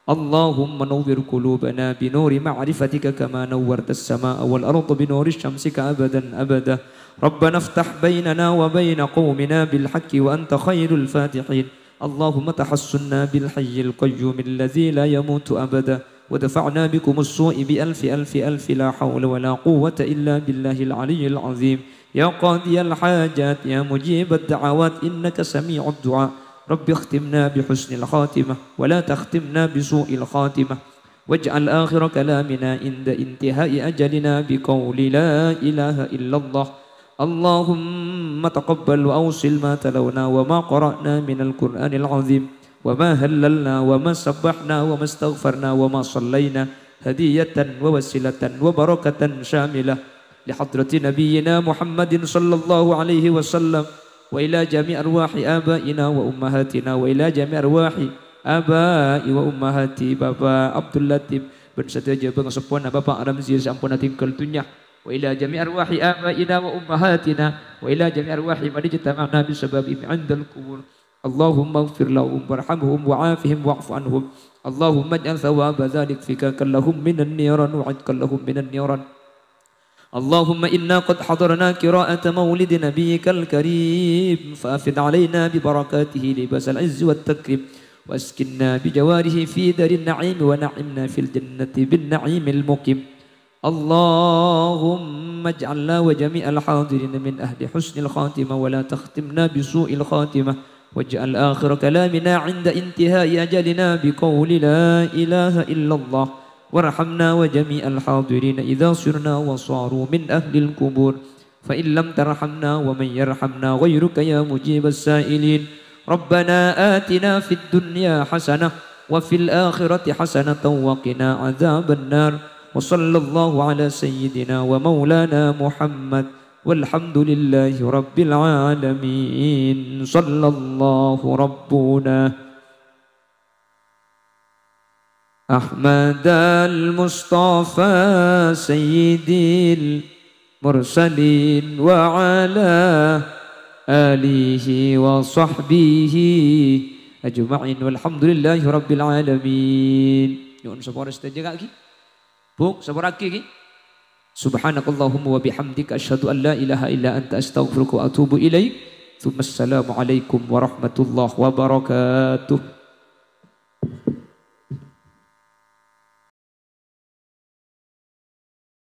Allahumma nawwir qulubana bi nuri ma'rifatika kama nawwartas samaa wal arda bi nuri syamsika abadan abada. ربنا افتح بيننا وبين قومنا بالحق وأنت خير الفاتحين اللهم تحسنا بالحي القيوم الذي لا يموت أبدا ودفعنا بكم السوء بألف ألف ألف لا حول ولا قوة إلا بالله العلي العظيم يا قاضي الحاجات يا مجيب الدعوات إنك سميع الدعاء رب اختمنا بحسن الخاتمة ولا تختمنا بسوء الخاتمة واجعل آخر كلامنا عند انتهاء أجلنا بقول لا إله إلا الله اللهم تقبل وأوصل ما تلونا وما قرأنا من القرآن العظيم وما هللنا وما سبحنا وما استغفرنا وما صلينا هدية ووسيلة وبركة شاملة لحضرة نبينا محمد صلى الله عليه وسلم وإلى جميع أرواح آبائنا وأمهاتنا وإلى جميع أرواح آباء وأمهات بابا عبد اللطيف بن سداجة بن سبوانا بابا رمزي سامبونا تنكل دنيا وإلى جميع أرواح آبائنا وأمهاتنا وإلى جميع أرواح من اجتمعنا بسببهم عند القبور اللهم اغفر لهم وارحمهم وعافهم واعف عنهم اللهم اجعل ثواب ذلك فكاك لهم من النيران وعتقا لهم من النيران اللهم إنا قد حضرنا قراءة مولد نبيك الكريم فأفض علينا ببركاته لباس العز والتكريم واسكننا بجواره في دار النعيم ونعمنا في الجنة بالنعيم المقيم اللهم اجعلنا وجميع الحاضرين من أهل حسن الخاتمة ولا تختمنا بسوء الخاتمة واجعل آخر كلامنا عند انتهاء أجلنا بقول لا إله إلا الله وارحمنا وجميع الحاضرين إذا صرنا وصاروا من أهل القبور فإن لم ترحمنا ومن يرحمنا غيرك يا مجيب السائلين ربنا آتنا في الدنيا حسنة وفي الآخرة حسنة وقنا عذاب النار وصلى الله على سيدنا ومولانا محمد والحمد لله رب العالمين صلى الله ربنا أحمد المصطفى سيد المرسلين وعلى آله وصحبه أجمعين والحمد لله رب العالمين. Yun sabor stage lagi. Buk sabor lagi. Subhanakallahumma wa bihamdika asyhadu an la ilaha illa anta astaghfiruka wa atubu ilaik. Assalamu alaikum warahmatullahi wabarakatuh.